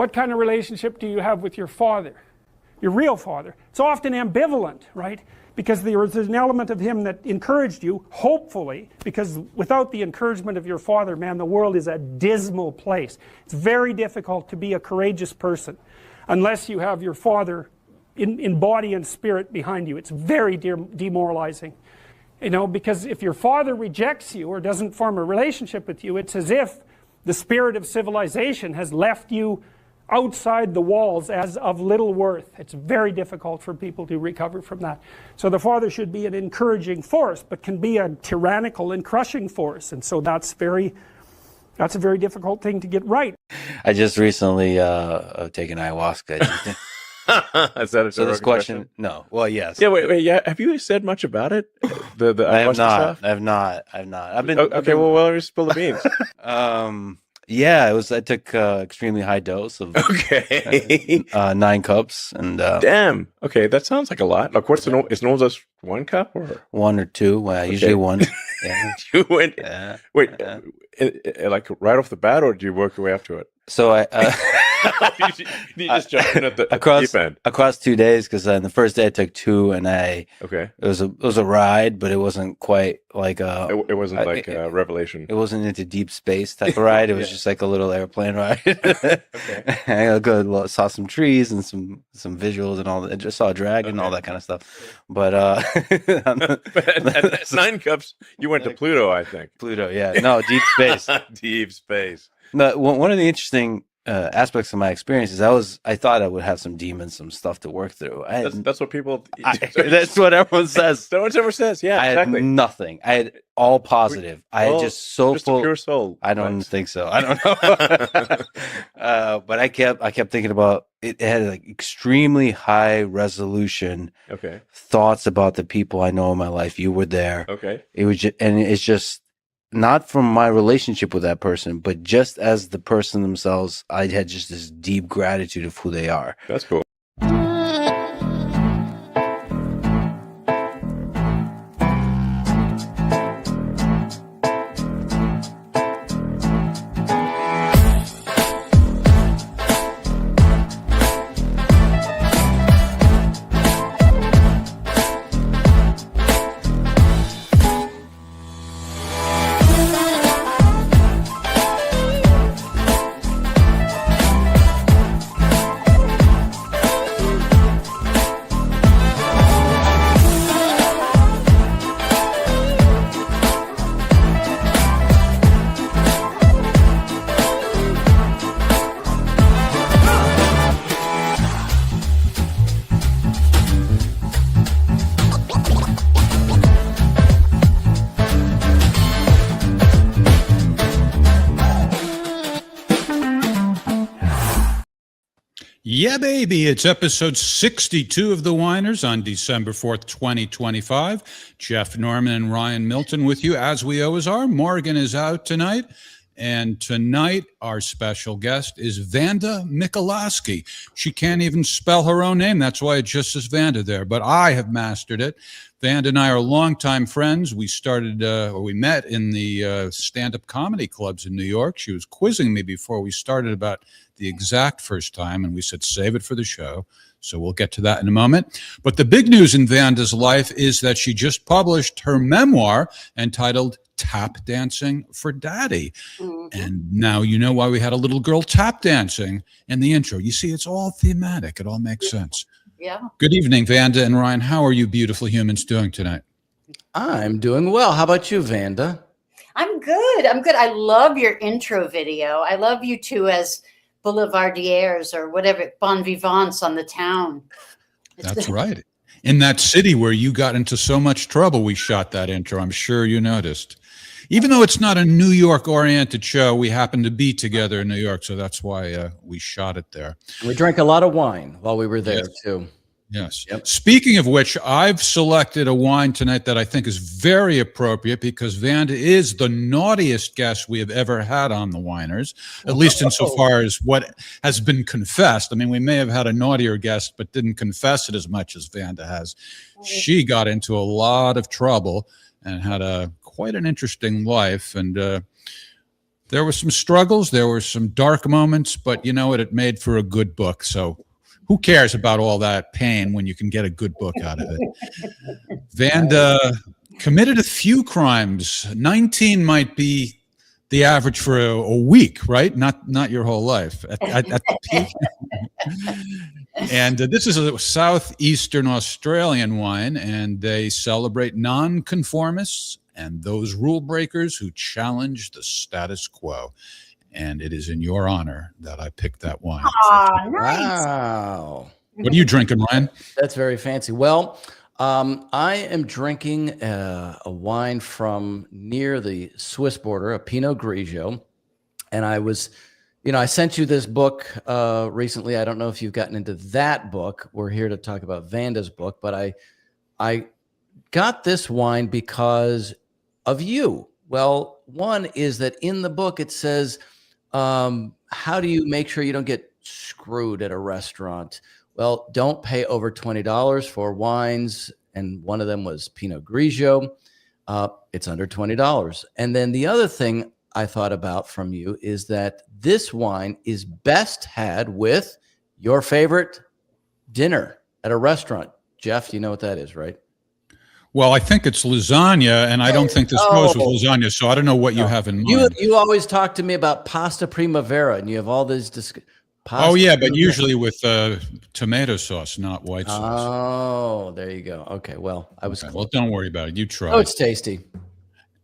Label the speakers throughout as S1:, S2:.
S1: what kind of relationship do you have with your father, your real father? It's often ambivalent, right? Because there's an element of him that encouraged you, hopefully, because without the encouragement of your father, man, the world is a dismal place. It's very difficult to be a courageous person unless you have your father in body and spirit behind you. It's very demoralizing. You know, because if your father rejects you or doesn't form a relationship with you, it's as if the spirit of civilization has left you outside the walls as of little worth. It's very difficult for people to recover from that. So the father should be an encouraging force, but can be a tyrannical and crushing force. And so that's a very difficult thing to get right.
S2: I just recently taken ayahuasca.
S3: Is that a
S2: so this question? No. Well, yes.
S3: Yeah. Wait. Yeah. Have you said much about it? The
S2: I have
S3: ayahuasca
S2: not.
S3: stuff?
S2: I've not. I've been
S3: okay. Well, let me spill the beans.
S2: Yeah, I took extremely high dose of
S3: Okay.
S2: 9 cups and
S3: Damn. Okay, that sounds like a lot. Like, what's it's known as 1 cup or
S2: 1 or 2. Well, usually 1. Yeah.
S3: you went?
S2: Yeah.
S3: Wait, like right off the bat, or do you work your way up to it?
S2: So I
S3: you just jump in at the deep end.
S2: across 2 days, because the first day I took 2 and
S3: Okay.
S2: it was a ride, but it wasn't quite like
S3: It wasn't like a revelation.
S2: it wasn't into deep space type of ride. It was just like a little airplane ride.
S3: Okay.
S2: I saw some trees and some visuals and all that. I just saw a dragon and all that kind of stuff. But
S3: at 9 cups, you went to Pluto, I think.
S2: Pluto, yeah, no, deep space.
S3: Deep space.
S2: No, one of the interesting aspects of my experience is I thought I would have some demons, some stuff to work through.
S3: That's what people.
S2: That's what everyone says.
S3: No one ever says. Yeah,
S2: I
S3: exactly.
S2: had nothing. I had all positive. I had just so
S3: just
S2: full.
S3: a pure soul.
S2: I don't think so. I don't know. But I kept thinking about it. It had like extremely high resolution.
S3: Okay.
S2: Thoughts about the people I know in my life. You were there.
S3: Okay.
S2: It was and it's just. Not from my relationship with that person, but just as the person themselves, I had just this deep gratitude of who they are.
S3: That's cool.
S4: Yeah, baby. It's episode 62 of The Whiners on December 4th, 2025. Jeff Norman and Ryan Milton with you, as we always are. Morgan is out tonight. And tonight, our special guest is Vanda Mikoloski. She can't even spell her own name. That's why it just says Vanda there. But I have mastered it. Vanda and I are longtime friends. We met in the stand-up comedy clubs in New York. She was quizzing me before we started about the exact first time, and we said, save it for the show. So we'll get to that in a moment. But the big news in Vanda's life is that she just published her memoir entitled Tap Dancing for Daddy. Mm-hmm. And now you know why we had a little girl tap dancing in the intro. You see, it's all thematic. It all makes sense.
S5: Yeah.
S4: Good evening, Vanda and Ryan. How are you beautiful humans doing tonight?
S6: I'm doing well. How about you, Vanda?
S5: I'm good. I love your intro video. I love you two as boulevardiers or whatever, bon vivants on the town.
S4: That's right. In that city where you got into so much trouble, we shot that intro. I'm sure you noticed. Even though it's not a New York-oriented show, we happen to be together in New York, so that's why we shot it there.
S6: We drank a lot of wine while we were there,
S4: yes.
S6: too.
S4: Yes.
S6: Yep.
S4: Speaking of which, I've selected a wine tonight that I think is very appropriate because Vanda is the naughtiest guest we have ever had on the Whiners, at least insofar as what has been confessed. I mean, we may have had a naughtier guest, but didn't confess it as much as Vanda has. She got into a lot of trouble and had quite an interesting life. And There were some struggles. There were some dark moments, but you know what? It made for a good book. So who cares about all that pain when you can get a good book out of it? Vanda committed a few crimes. 19 might be the average for a week, right? Not your whole life at the peak. And this is a southeastern Australian wine, and they celebrate nonconformists and those rule breakers who challenge the status quo. And it is in your honor that I picked that wine.
S5: Aw, nice.
S6: Wow.
S4: What are you drinking, Ryan?
S6: That's very fancy. Well, I am drinking a wine from near the Swiss border, a Pinot Grigio. And I sent you this book recently. I don't know if you've gotten into that book. We're here to talk about Vanda's book, but I got this wine because of you. Well, one is that in the book it says, how do you make sure you don't get screwed at a restaurant? Well, don't pay over $20 for wines. And one of them was Pinot Grigio. It's under $20. And then the other thing I thought about from you is that this wine is best had with your favorite dinner at a restaurant. Jeff, you know what that is, right?
S4: Well, I think it's lasagna, and I don't think this goes with lasagna, so I don't know what you have in mind.
S6: You always talk to me about pasta primavera, and you have all these
S4: Oh, yeah, but usually with tomato sauce, not white sauce.
S6: Oh, there you go. Okay, well, I was
S4: Well, don't worry about it. You try.
S6: Oh, it's tasty.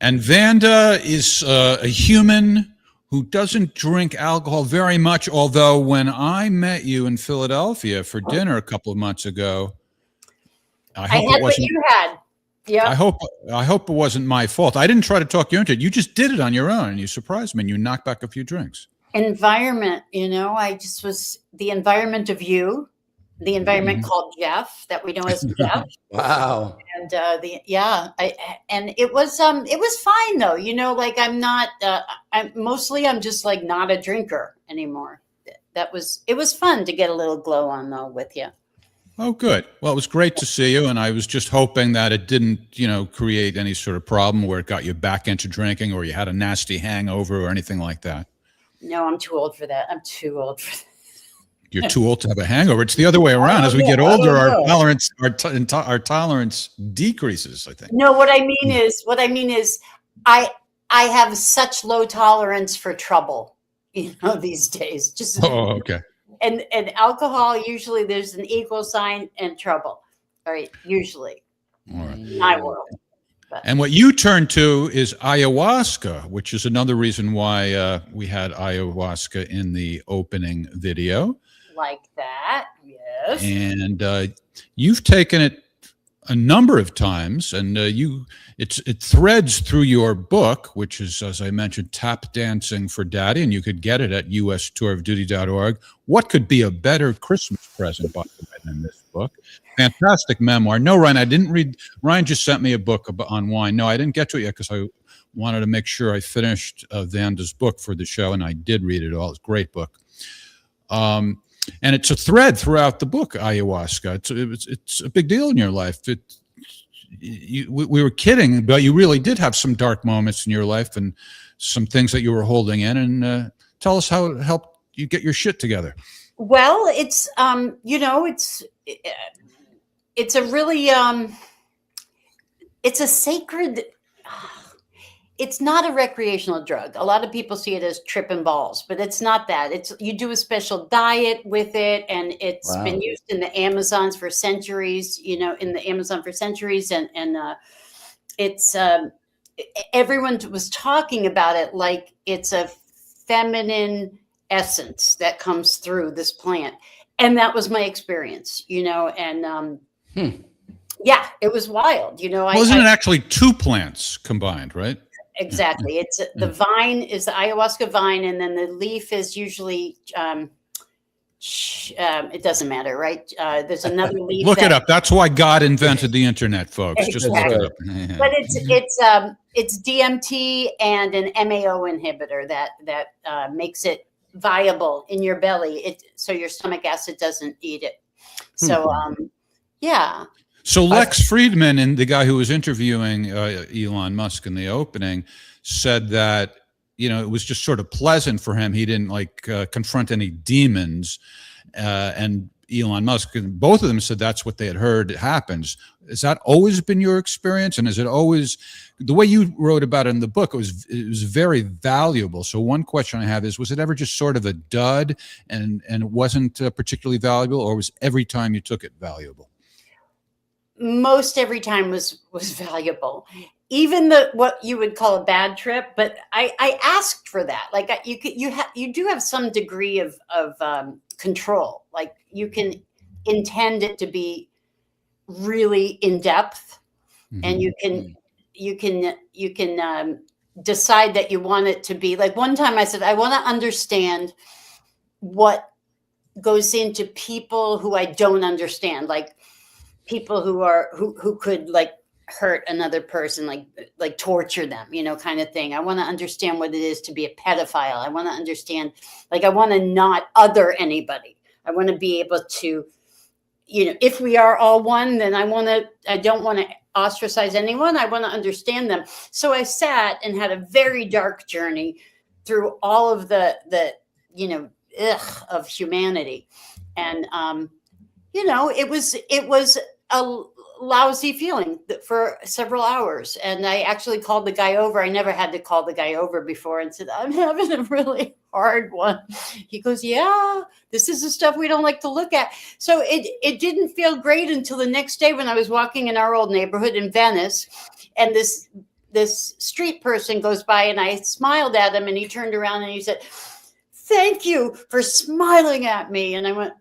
S4: And Vanda is a human who doesn't drink alcohol very much, although when I met you in Philadelphia for dinner a couple of months ago, I
S5: had what you had. Yeah.
S4: I hope it wasn't my fault. I didn't try to talk you into it. You just did it on your own, and you surprised me, and you knocked back a few drinks.
S5: Environment, I just was the environment of you, the environment called Jeff that we know as Jeff.
S6: Wow.
S5: And and it was fine though. Like I'm not, I'm just like not a drinker anymore. It was fun to get a little glow on though with you.
S4: Oh, good. Well, it was great to see you, and I was just hoping that it didn't, create any sort of problem where it got you back into drinking or you had a nasty hangover or anything like that.
S5: No, I'm too old for that.
S4: You're too old to have a hangover. It's the other way around. As we get older, our tolerance decreases, I think.
S5: No, what I mean is I have such low tolerance for trouble, these days. Just
S4: okay.
S5: And alcohol, usually there's an equal sign and trouble. All right, usually.
S4: All right.
S5: My world. But.
S4: And what you turn to is ayahuasca, which is another reason why we had ayahuasca in the opening video.
S5: Like that, yes.
S4: And you've taken it a number of times, and it threads through your book, which is, as I mentioned, Tap Dancing for Daddy, and you could get it at ustourofduty.org. What could be a better Christmas present, by the way, than this book? Fantastic memoir. No, Ryan, I didn't read. Ryan just sent me a book on wine. No, I didn't get to it yet because I wanted to make sure I finished Vanda's book for the show, and I did read it all. It's a great book. And it's a thread throughout the book, ayahuasca. It's a big deal in your life. We were kidding, but you really did have some dark moments in your life and some things that you were holding in. And tell us how it helped you get your shit together.
S5: Well, it's it's a really it's a sacred. It's not a recreational drug. A lot of people see it as tripping balls, but it's not that. You do a special diet with it, and it's been used in the Amazons for centuries. And it's everyone was talking about it like it's a feminine essence that comes through this plant, and that was my experience. And yeah, it was wild.
S4: Wasn't it actually two plants combined, right?
S5: Exactly. It's the vine is the ayahuasca vine, and then the leaf is usually it doesn't matter, right? There's another leaf.
S4: Look it up. That's why God invented the internet, folks. Just look it up.
S5: But it's DMT and an MAO inhibitor that makes it viable in your belly. So your stomach acid doesn't eat it. So yeah.
S4: So Lex Friedman, and the guy who was interviewing Elon Musk in the opening, said that it was just sort of pleasant for him. He didn't like confront any demons. And Elon Musk, and both of them said that's what they had heard happens. Has that always been your experience? And is it always the way you wrote about it in the book? It was very valuable. So one question I have is, was it ever just sort of a dud and it wasn't particularly valuable, or was every time you took it valuable?
S5: Most every time was valuable, even what you would call a bad trip. But I asked for that. Like you do have some degree of control. Like you can intend it to be really in depth, and you can decide that you want it to be. Like one time I said, I want to understand what goes into people who I don't understand, like people who could like hurt another person, like torture them, kind of thing. I want to understand what it is to be a pedophile. I want to understand, like, I want to not other anybody. I want to be able to, if we are all one, then I don't want to ostracize anyone. I want to understand them. So I sat and had a very dark journey through all of the of humanity. And, it was a lousy feeling for several hours. And I actually called the guy over. I never had to call the guy over before, and said, I'm having a really hard one. He goes, yeah, this is the stuff we don't like to look at. So it didn't feel great until the next day when I was walking in our old neighborhood in Venice, and this street person goes by, and I smiled at him, and he turned around and he said, thank you for smiling at me. And I went,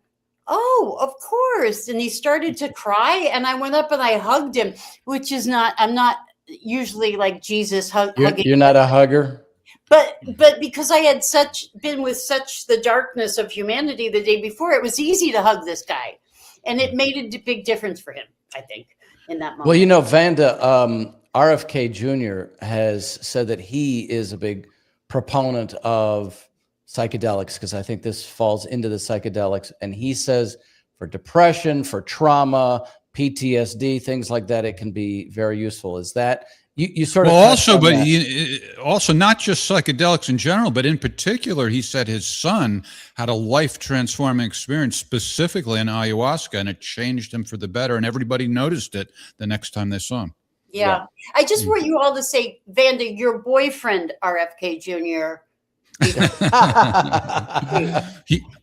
S5: oh, of course. And he started to cry, and I went up and I hugged him, which is I'm not usually like Jesus hugging.
S6: You're not a hugger?
S5: But because I had been with such the darkness of humanity the day before, it was easy to hug this guy. And it made a big difference for him, I think, in that moment.
S6: Well, Vanda, RFK Jr. has said that he is a big proponent of psychedelics, because I think this falls into the psychedelics. And he says for depression, for trauma, PTSD, things like that, it can be very useful. Is that you sort of
S4: also not just psychedelics in general, but in particular, he said his son had a life-transforming experience specifically in ayahuasca, and it changed him for the better, and everybody noticed it the next time they saw him.
S5: Yeah. I just want you all to say, Vanda, your boyfriend, RFK Jr.,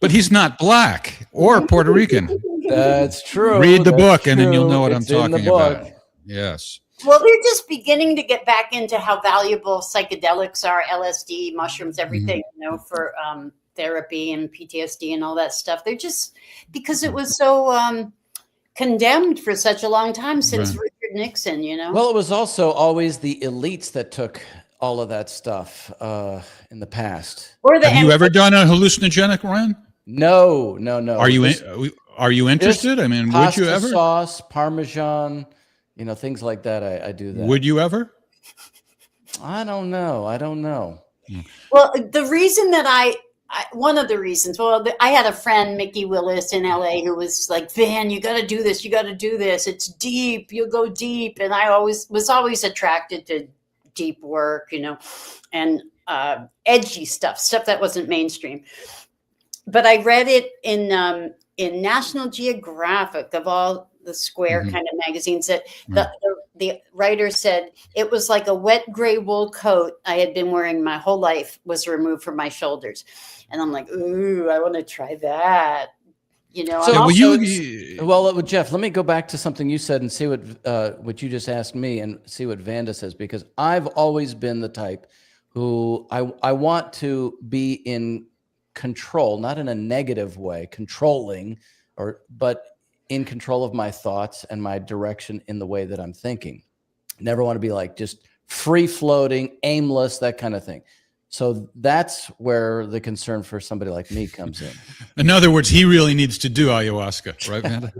S4: but he's not black or Puerto Rican.
S6: That's true.
S4: Read the book, and then you'll know what I'm talking about. Yes.
S5: Well, they're just beginning to get back into how valuable psychedelics are, LSD, mushrooms, everything, for therapy and PTSD and all that stuff. They're just, because it was so condemned for such a long time since Richard Nixon,
S6: Well, it was also always the elites that took all of that stuff in the past.
S4: Have you ever done a hallucinogenic, Ryan?
S6: No.
S4: Are you interested? I mean, would you ever?
S6: Sauce, Parmesan, things like that. I do that.
S4: Would you ever?
S6: I don't know.
S5: Well, the reason that one of the reasons, I had a friend, Mickey Willis in LA, who was like, Van, you got to do this. You got to do this. It's deep. You'll go deep. And I was always attracted to deep work, and edgy stuff that wasn't mainstream. But I read it in National Geographic, of all the square kind of magazines, that the writer said it was like a wet gray wool coat I had been wearing my whole life was removed from my shoulders. And I'm like, ooh, I want to try that.
S6: Well, Jeff, let me go back to something you said and see what you just asked me, and see what Vanda says, because I've always been the type who I want to be in control, not in a negative way, controlling, but in control of my thoughts and my direction in the way that I'm thinking. Never want to be like just free floating, aimless, that kind of thing. So that's where the concern for somebody like me comes in.
S4: In other words, he really needs to do ayahuasca, right, Vanda?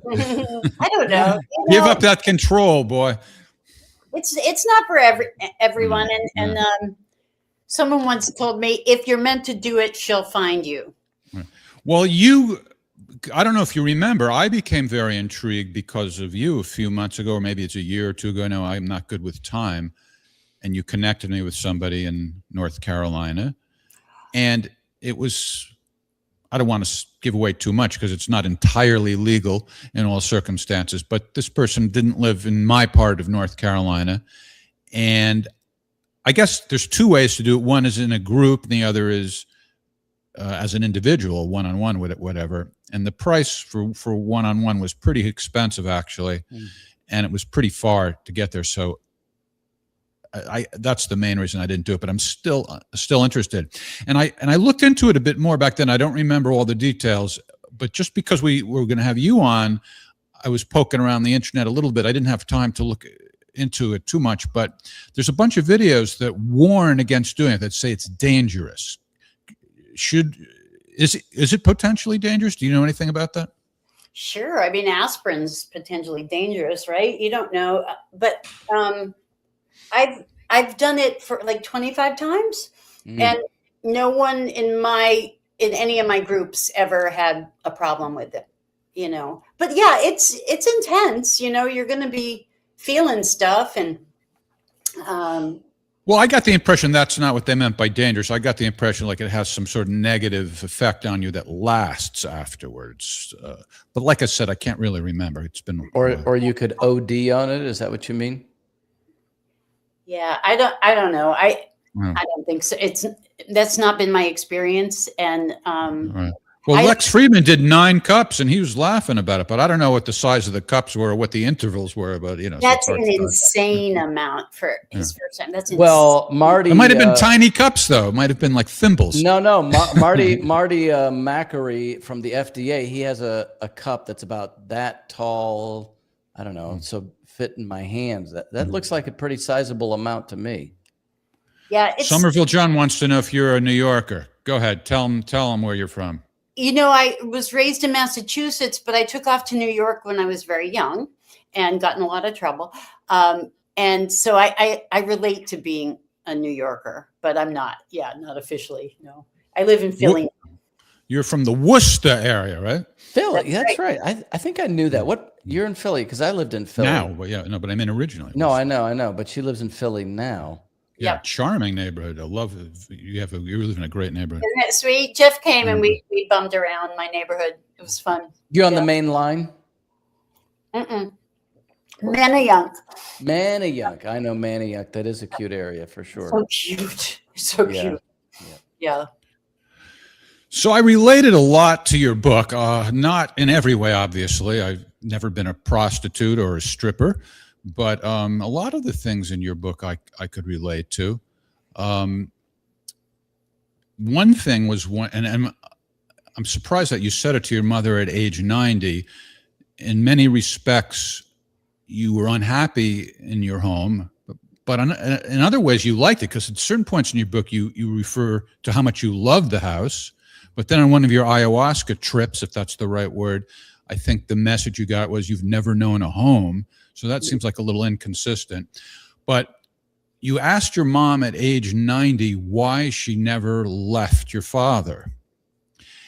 S5: I don't know.
S4: Give up that control, boy.
S5: It's not for everyone. And someone once told me, if you're meant to do it, she'll find you.
S4: Well, I don't know if you remember, I became very intrigued because of you a few months ago, or maybe it's a year or two ago. No, I'm not good with time. and you connected me with somebody in North Carolina. And it was, I don't want to give away too much because it's not entirely legal in all circumstances, but this person didn't live in my part of North Carolina. And I guess there's two ways to do it. One is in a group, and the other is as an individual, one-on-one with it, whatever. And the price for one-on-one was pretty expensive, actually. And it was pretty far to get there. So that's the main reason I didn't do it, but I'm still interested. And I looked into it a bit more back then. I don't remember all the details, but just because we were going to have you on, I was poking around the internet a little bit. I didn't have time to look into it too much, but there's a bunch of videos that warn against doing it, that say it's dangerous. Is it potentially dangerous? Do you know anything about that?
S5: Sure. I mean, aspirin's potentially dangerous, right? You don't know, but I've done it for like 25 times, and no one in any of my groups ever had a problem with it, you know. But yeah, it's intense, you know. You're going to be feeling stuff, and
S4: well, I got the impression that's not what they meant by dangerous. I got the impression like it has some sort of negative effect on you that lasts afterwards. But like I said, I can't really remember. It's been
S6: or you could OD on it. Is that what you mean?
S5: yeah, I don't know. I don't think so. That's not been my experience, and
S4: right. Well, Lex Friedman did 9 cups, and he was laughing about it. But I don't know what the size of the cups were or what the intervals were. But you know,
S5: that's an insane amount for his first time. That's insane.
S6: Well, Marty.
S4: It might have been tiny cups, though. It might have been like thimbles.
S6: No. Marty Macri from the FDA. He has a cup that's about that tall. I don't know. So fit in my hands. That looks like a pretty sizable amount to me.
S5: Yeah.
S4: Somerville John wants to know if you're a New Yorker. Go ahead. Tell him where you're from.
S5: You know, I was raised in Massachusetts, but I took off to New York when I was very young and got in a lot of trouble. And so I relate to being a New Yorker, but I'm not. Yeah, not officially. No, I live in Philly.
S4: You're from the Worcester area, right?
S6: Philly. That's right. I think I knew that. What? You're in Philly? Because I lived in Philly.
S4: Now, but yeah, no, but I mean originally.
S6: No, I know. But she lives in Philly now.
S4: Yeah,
S5: Yep.
S4: Charming neighborhood. I love it. You live in a great neighborhood.
S5: Isn't it sweet? Jeff came and we bummed around my neighborhood. It was fun.
S6: You're on the main line?
S5: Manayunk.
S6: Manayunk. I know Manayunk. That is a cute area for sure.
S5: So cute. So cute. Yeah.
S4: So I related a lot to your book, not in every way, obviously. I've never been a prostitute or a stripper, but a lot of the things in your book I could relate to. One thing was and I'm surprised that you said it to your mother at age 90. In many respects, you were unhappy in your home, but in other ways you liked it, because at certain points in your book you refer to how much you loved the house. But then on one of your ayahuasca trips, if that's the right word, I think the message you got was you've never known a home. So that seems like a little inconsistent. But you asked your mom at age 90 why she never left your father.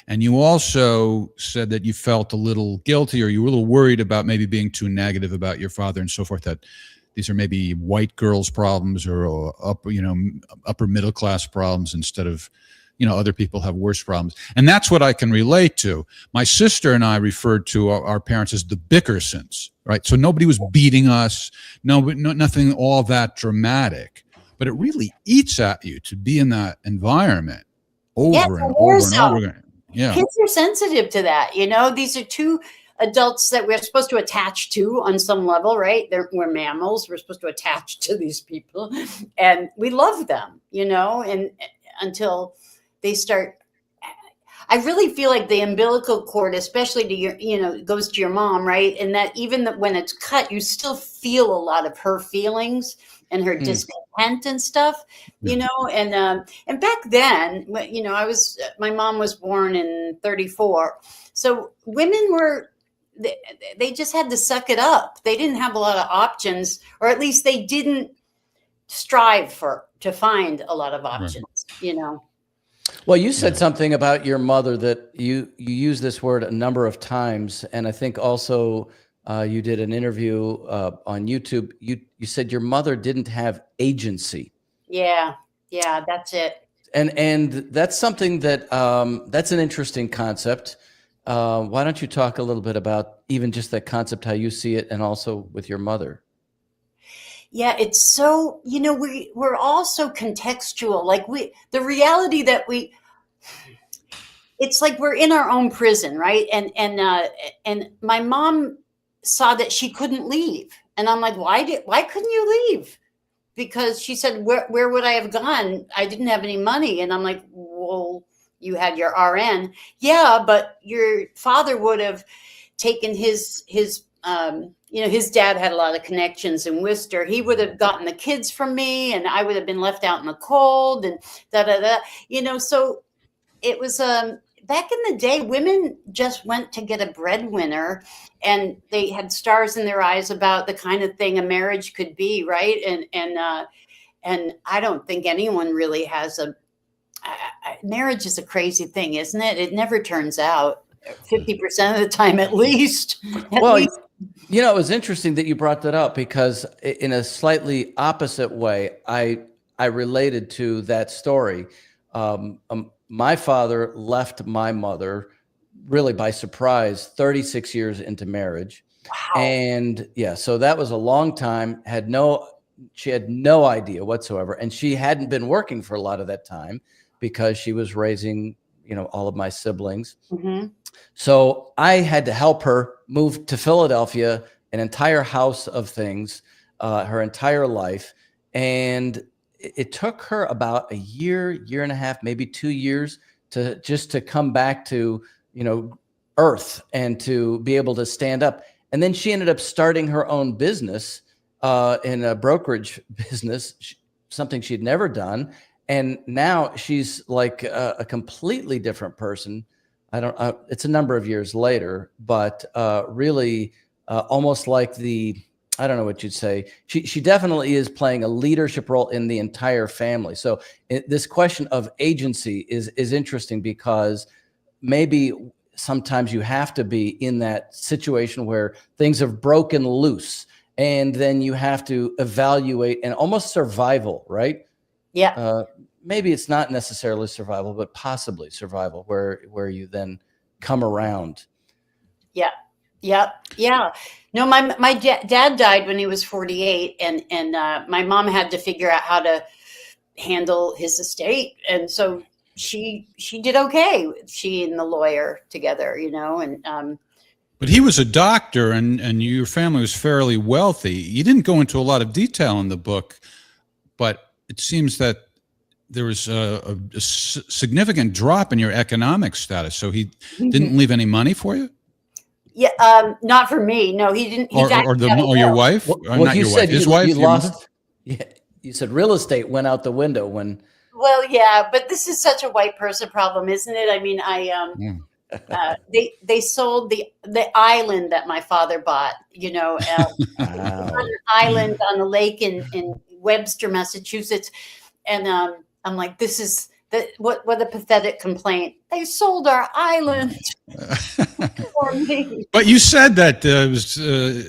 S4: And you also said that you felt a little guilty, or you were a little worried about maybe being too negative about your father and so forth, that these are maybe white girls' problems or upper middle class problems instead of, other people have worse problems. And that's what I can relate to. My sister and I referred to our parents as the Bickersons, right? So nobody was beating us, nothing all that dramatic. But it really eats at you to be in that environment over and over and over again. Yeah.
S5: Kids are sensitive to that. These are two adults that we're supposed to attach to on some level, right? We're mammals. We're supposed to attach to these people, and we love them, and until they start. I really feel like the umbilical cord, especially to your, goes to your mom, right? And that even when it's cut, you still feel a lot of her feelings and her discontent and stuff, and back then, my mom was born in 1934. So women they just had to suck it up. They didn't have a lot of options, or at least they didn't strive to find a lot of options,
S6: Well, you said something about your mother that you use this word a number of times. And I think also You did an interview on YouTube. You said your mother didn't have agency.
S5: Yeah, that's it.
S6: And that's something that that's an interesting concept. Why don't you talk a little bit about even just that concept, how you see it, and also with your mother?
S5: Yeah, it's so, we're all so contextual. Like the reality that it's like we're in our own prison, right? And my mom saw that she couldn't leave, and I'm like, why couldn't you leave? Because she said, where would I have gone? I didn't have any money. And I'm like, well, you had your RN. Yeah, but your father would have taken his his dad had a lot of connections in Worcester. He would have gotten the kids from me, and I would have been left out in the cold, and so it was, back in the day, women just went to get a breadwinner, and they had stars in their eyes about the kind of thing a marriage could be, right? And I don't think anyone really has marriage is a crazy thing, isn't it? It never turns out 50% of the time, at least.
S6: Well, it was interesting that you brought that up, because in a slightly opposite way, I related to that story. My father left my mother really by surprise 36 years into marriage.
S5: Wow.
S6: And yeah, so that was a long time. She had no idea whatsoever. And she hadn't been working for a lot of that time because she was raising, all of my siblings.
S5: Mm-hmm.
S6: So I had to help her move to Philadelphia, an entire house of things, her entire life. And it took her about a year and a half, maybe 2 years to come back to, earth and to be able to stand up. And then she ended up starting her own business in a brokerage business, something she'd never done. And now she's like a completely different person. It's a number of years later, but really almost like I don't know what you'd say. She definitely is playing a leadership role in the entire family. So this question of agency is interesting, because maybe sometimes you have to be in that situation where things have broken loose, and then you have to evaluate and almost survival, right?
S5: Yeah.
S6: Maybe it's not necessarily survival, but possibly survival, where you then come around.
S5: Yeah. No, my dad died when he was 48, and my mom had to figure out how to handle his estate, and so she did okay. She and the lawyer together, and
S4: But he was a doctor, and your family was fairly wealthy. You didn't go into a lot of detail in the book, but it seems that there was a significant drop in your economic status. So he didn't leave any money for you?
S5: Yeah, not for me. No, he didn't. He died
S4: Or your wife?
S6: Well,
S4: not
S6: you
S4: your
S6: said
S4: wife. His
S6: you
S4: wife.
S6: lost. Yeah, you said real estate went out the window when.
S5: Well, yeah, but this is such a white person problem, isn't it? I mean, they sold the island that my father bought.
S6: Wow.
S5: An island on the lake in Webster, Massachusetts, and I'm like, this is what a pathetic complaint. They sold our island for me.
S4: But you said that it was,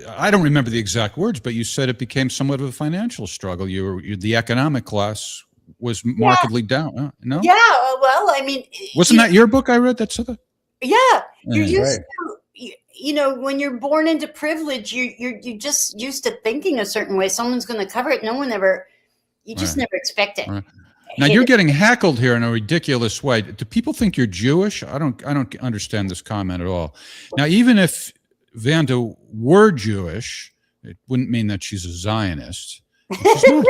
S4: I don't remember the exact words, but you said it became somewhat of a financial struggle. The economic class was markedly down. No?
S5: Yeah, well, I mean,
S4: wasn't that your book I read that said that?
S5: Yeah, you're used
S6: right.
S5: to, when you're born into privilege, you're just used to thinking a certain way. Someone's going to cover it. You just never expect it.
S4: Right. Now you're getting heckled here in a ridiculous way. Do people think you're Jewish? I don't understand this comment at all. Now, even if Vanda were Jewish, it wouldn't mean that she's a Zionist. She's not.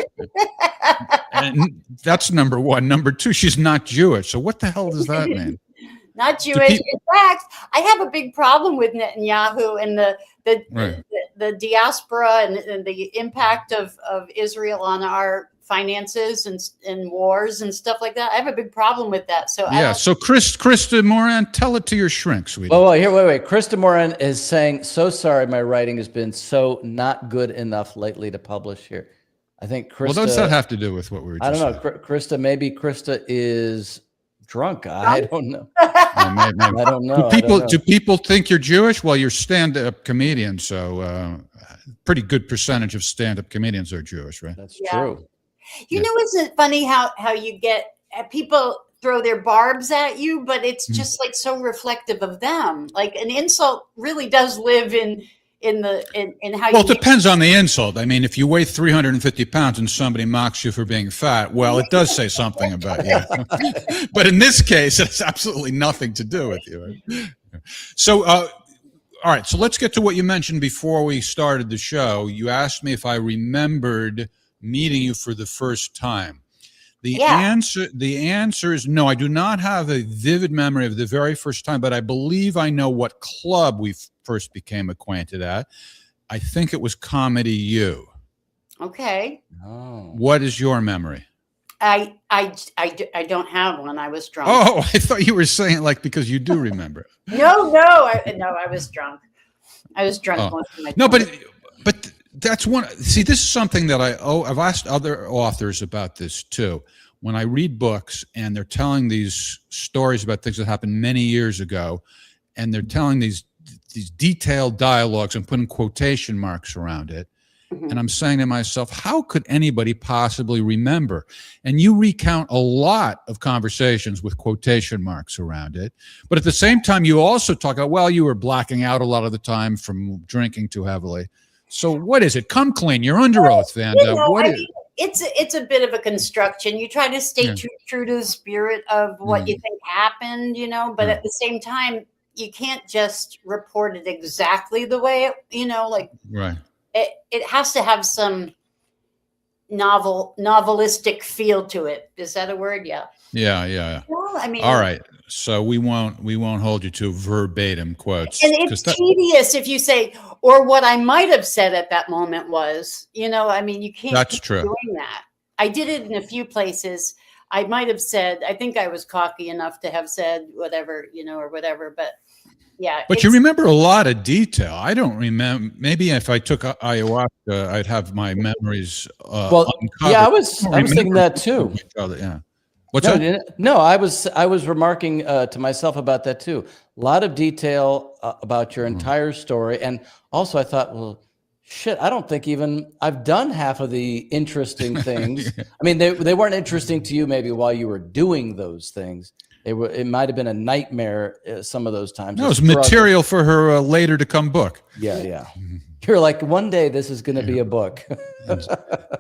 S4: And that's number one. Number two, she's not Jewish. So what the hell does that mean?
S5: Not Jewish. In fact, I have a big problem with Netanyahu and the diaspora and the impact of Israel on our finances and wars and stuff like that. I have a big problem with that. So
S4: So Krista Moran, tell it to your shrink, sweetie.
S6: Oh, wait. Krista Moran is saying, so sorry, my writing has been so not good enough lately to publish here. I think Krista.
S4: Well, what does that have to do with what we were just
S6: I don't know, Krista. Maybe Krista is drunk. I don't know.
S4: Maybe.
S6: I don't know.
S4: Do people think you're Jewish? Well, you're stand-up comedian, so pretty good percentage of stand-up comedians are Jewish, right?
S6: That's
S5: Yeah.
S6: true.
S5: You know, isn't it funny how you get people throw their barbs at you, but it's just like so reflective of them. Like an insult really does live in how
S4: Well, it depends on the insult. I mean, if you weigh 350 pounds and somebody mocks you for being fat, well, it does say something about you. But in this case, it has absolutely nothing to do with you. Right? So, all right. So let's get to what you mentioned before we started the show. You asked me if I remembered meeting you for the first time. The answer is no. I do not have a vivid memory of the very first time, but I believe I know what club we first became acquainted at. I think it was Comedy U.
S5: Okay.
S6: Oh.
S5: What
S4: is your memory?
S5: I don't have one. I was drunk.
S4: Oh, I thought you were saying like because you do remember.
S5: No, I was drunk. I was drunk.
S4: No, but that's one. See, this is something that I've asked other authors about this too. When I read books and they're telling these stories about things that happened many years ago, and they're telling these detailed dialogues and putting quotation marks around it, and I'm saying to myself, how could anybody possibly remember? And you recount a lot of conversations with quotation marks around it, but at the same time, you also talk about, well, you were blacking out a lot of the time from drinking too heavily. So what is it? Come clean. You're under oath, Vanda.
S5: It's a bit of a construction. You try to stay true to the spirit of what you think happened, but at the same time, you can't just report it exactly the way
S4: right.
S5: It has to have some novelistic feel to it. Is that a word? Yeah.
S4: Yeah.
S5: Well, I mean,
S4: all right. So we won't hold you to verbatim quotes.
S5: And it's tedious if you say, or what I might have said at that moment was, I mean, you can't
S4: That's
S5: keep
S4: true.
S5: doing that. I did it in a few places. I might have said, I think I was cocky enough to have said whatever, or whatever, but yeah.
S4: But you remember a lot of detail. I don't remember. Maybe if I took ayahuasca, I'd have my memories.
S6: Well,
S4: uncovered.
S6: yeah, I was thinking that too.
S4: Yeah. What's that?
S6: No, I was remarking to myself about that too. A lot of detail about your entire story, and also I thought, well, shit, I don't think even I've done half of the interesting things. I mean, they weren't interesting to you maybe while you were doing those things. It might have been a nightmare some of those times.
S4: No, it was material for her later to come book.
S6: Yeah. You're like, one day this is going to be a book.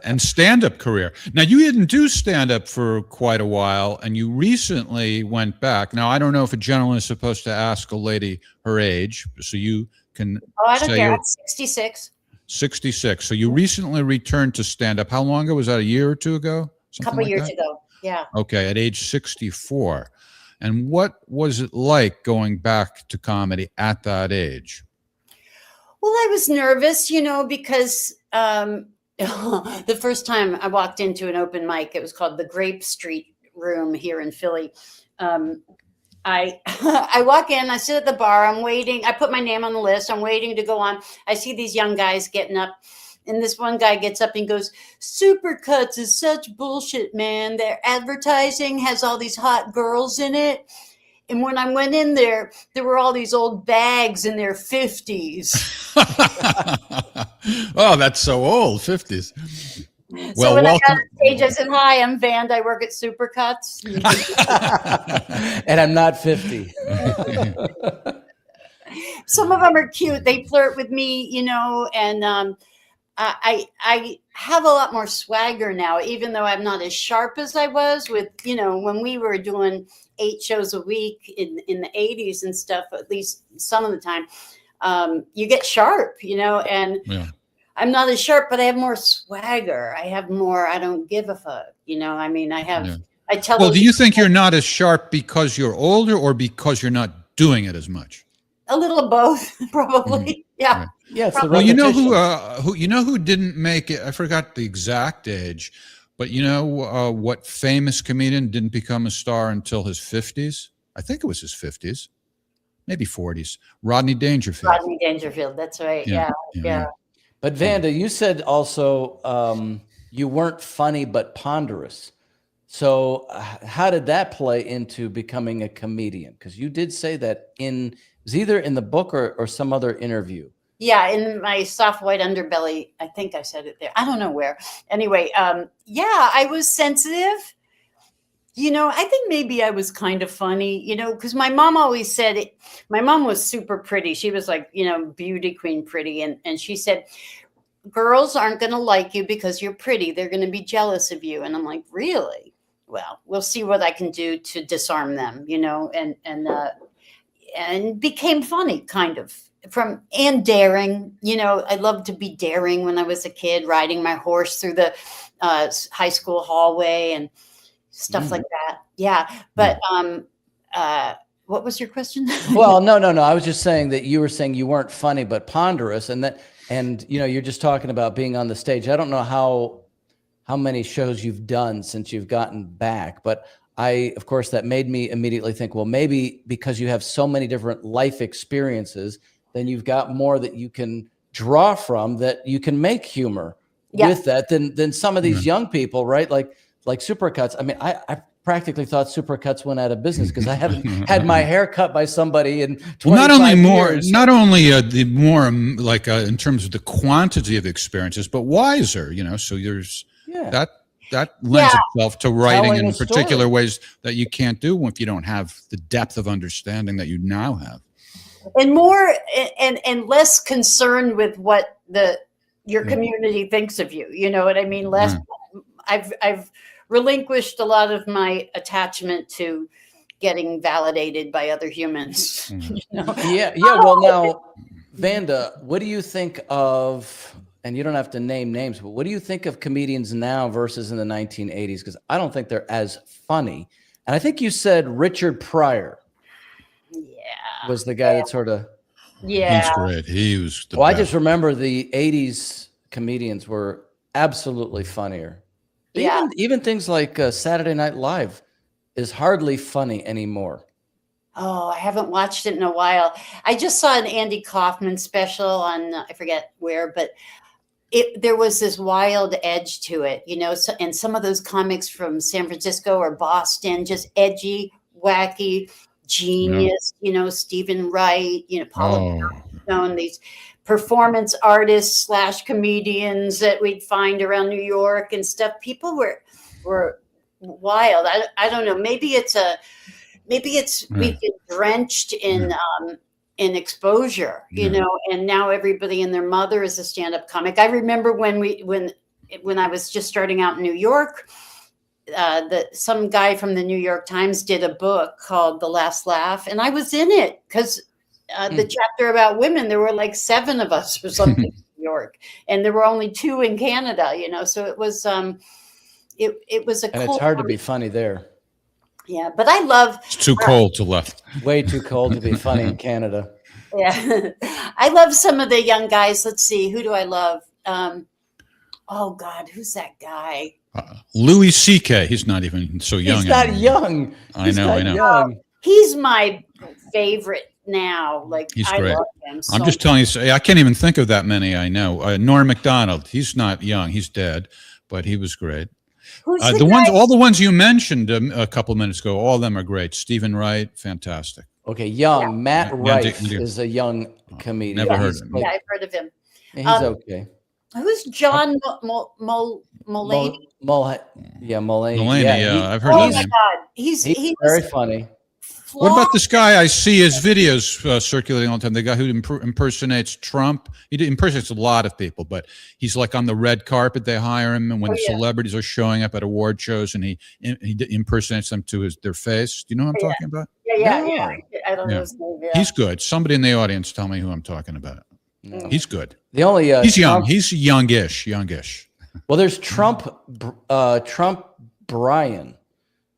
S4: And stand-up career. Now, you didn't do stand-up for quite a while, and you recently went back. Now, I don't know if a gentleman is supposed to ask a lady her age, so you can
S5: I don't care. I'm 66.
S4: 66. So you recently returned to stand-up. How long ago? Was that a year or two ago?
S5: A couple years ago, yeah.
S4: Okay, at age 64. And what was it like going back to comedy at that age?
S5: Well, I was nervous, because the first time I walked into an open mic, it was called the Grape Street Room here in Philly. I walk in, I sit at the bar, I'm waiting. I put my name on the list. I'm waiting to go on. I see these young guys getting up. And this one guy gets up and goes, Supercuts is such bullshit, man. Their advertising has all these hot girls in it. And when I went in there were all these old bags in their 50s.
S4: Oh, that's so old, 50s.
S5: So when I got on stage, I said, hi, I'm Vanda. I work at Supercuts.
S6: And I'm not 50.
S5: Some of them are cute. They flirt with me, and I have a lot more swagger now, even though I'm not as sharp as I was with, when we were doing 8 shows a week in the 80s and stuff, at least some of the time, you get sharp, and
S4: yeah.
S5: I'm not as sharp, but I have more swagger. I have more, I don't give a fuck, I mean, I have, yeah. I tell
S4: Well, do you think you're not as sharp because you're older or because you're not doing it as much?
S5: A little of both, probably. Mm-hmm. Yeah.
S4: Right.
S6: Yeah. It's the
S4: well, who didn't make it? I forgot the exact age, but what famous comedian didn't become a star until his 50s? I think it was his 50s, maybe 40s. Rodney Dangerfield.
S5: Rodney Dangerfield. That's right. Yeah.
S6: But Vanda, you said also you weren't funny but ponderous. So how did that play into becoming a comedian? Because you did say that it was either in the book or some other interview.
S5: Yeah, in my soft white underbelly, I think I said it there. I don't know where. Anyway, yeah, I was sensitive. I think maybe I was kind of funny, because my mom always said it. My mom was super pretty. She was like, beauty queen pretty. And she said, girls aren't going to like you because you're pretty. They're going to be jealous of you. And I'm like, really? Well, we'll see what I can do to disarm them, and became funny kind of and daring. I loved to be daring when I was a kid, riding my horse through the high school hallway and stuff like that. Yeah. But what was your question?
S6: Well, no. I was just saying that you were saying you weren't funny, but ponderous. And you're just talking about being on the stage. I don't know how many shows you've done since you've gotten back, but of course, that made me immediately think, well, maybe because you have so many different life experiences, then you've got more that you can draw from, that you can make humor with that than some of these young people, right? Like Supercuts. I mean, I practically thought Supercuts went out of business because I haven't had my hair cut by somebody in 25 years.
S4: Not only the more in terms of the quantity of experiences, but wiser. So there's that lends itself to writing in particular ways that you can't do if you don't have the depth of understanding that you now have.
S5: And more and less concerned with what your community thinks of you. You know what I mean? Less. I've relinquished a lot of my attachment to getting validated by other humans.
S6: Yeah. Well, now, Vanda, what do you think of? And you don't have to name names, but what do you think of comedians now versus in the 1980s? Because I don't think they're as funny. And I think you said Richard Pryor. Was the guy that sort of.
S5: Yeah.
S4: He's great. He was the
S6: best. I
S4: best.
S6: just remember the 80s comedians were absolutely funnier. Even things like Saturday Night Live is hardly funny anymore.
S5: Oh, I haven't watched it in a while. I just saw an Andy Kaufman special on, I forget where, but there was this wild edge to it, and some of those comics from San Francisco or Boston, just edgy, wacky, genius, Stephen Wright, Paula Poundstone, these performance artists / comedians that we'd find around New York and stuff. People were wild. I don't know. Maybe we've been drenched in exposure, and now everybody and their mother is a stand-up comic. I remember when I was just starting out in New York, some guy from the New York Times did a book called The Last Laugh, and I was in it because the chapter about women, there were like 7 of us or something in New York, and there were only 2 in Canada, so it was it was a
S6: and it's hard to be funny there.
S5: Yeah, but I love.
S4: It's too cold to left.
S6: Way too cold to be funny in Canada.
S5: Yeah, I love some of the young guys. Let's see, who do I love? Oh God, who's that guy?
S4: Louis C.K. He's not even so young.
S6: He's not young.
S4: I know.
S6: Young.
S5: He's my favorite now. Like
S4: he's
S5: I
S4: great.
S5: love him. So
S4: I'm just telling you, I can't even think of that many. I know. Norm Macdonald. He's not young. He's dead, but he was great.
S5: Who's
S4: all the ones you mentioned a couple minutes ago, all of them are great. Stephen Wright, fantastic.
S6: Okay, young. Matt Wright is a young comedian.
S4: Never heard of him.
S5: Yeah, I've heard of him.
S6: He's okay.
S5: Who's John Mulaney?
S6: Mulaney.
S4: Mulaney,
S6: Yeah,
S4: I've heard
S5: Oh
S4: of
S5: my
S4: him.
S5: God, he's
S6: very funny.
S4: What about this guy? I see his videos circulating all the time. The guy who impersonates Trump. He impersonates a lot of people, but he's like on the red carpet. They hire him, and when celebrities are showing up at award shows, and he impersonates them to their face. Do you know what I'm talking about?
S5: Yeah. I don't know his name. Yeah.
S4: He's good. Somebody in the audience, tell me who I'm talking about.
S6: No.
S4: He's good.
S6: The only
S4: he's young.
S6: Trump,
S4: he's youngish.
S6: Well, there's Trump Brian,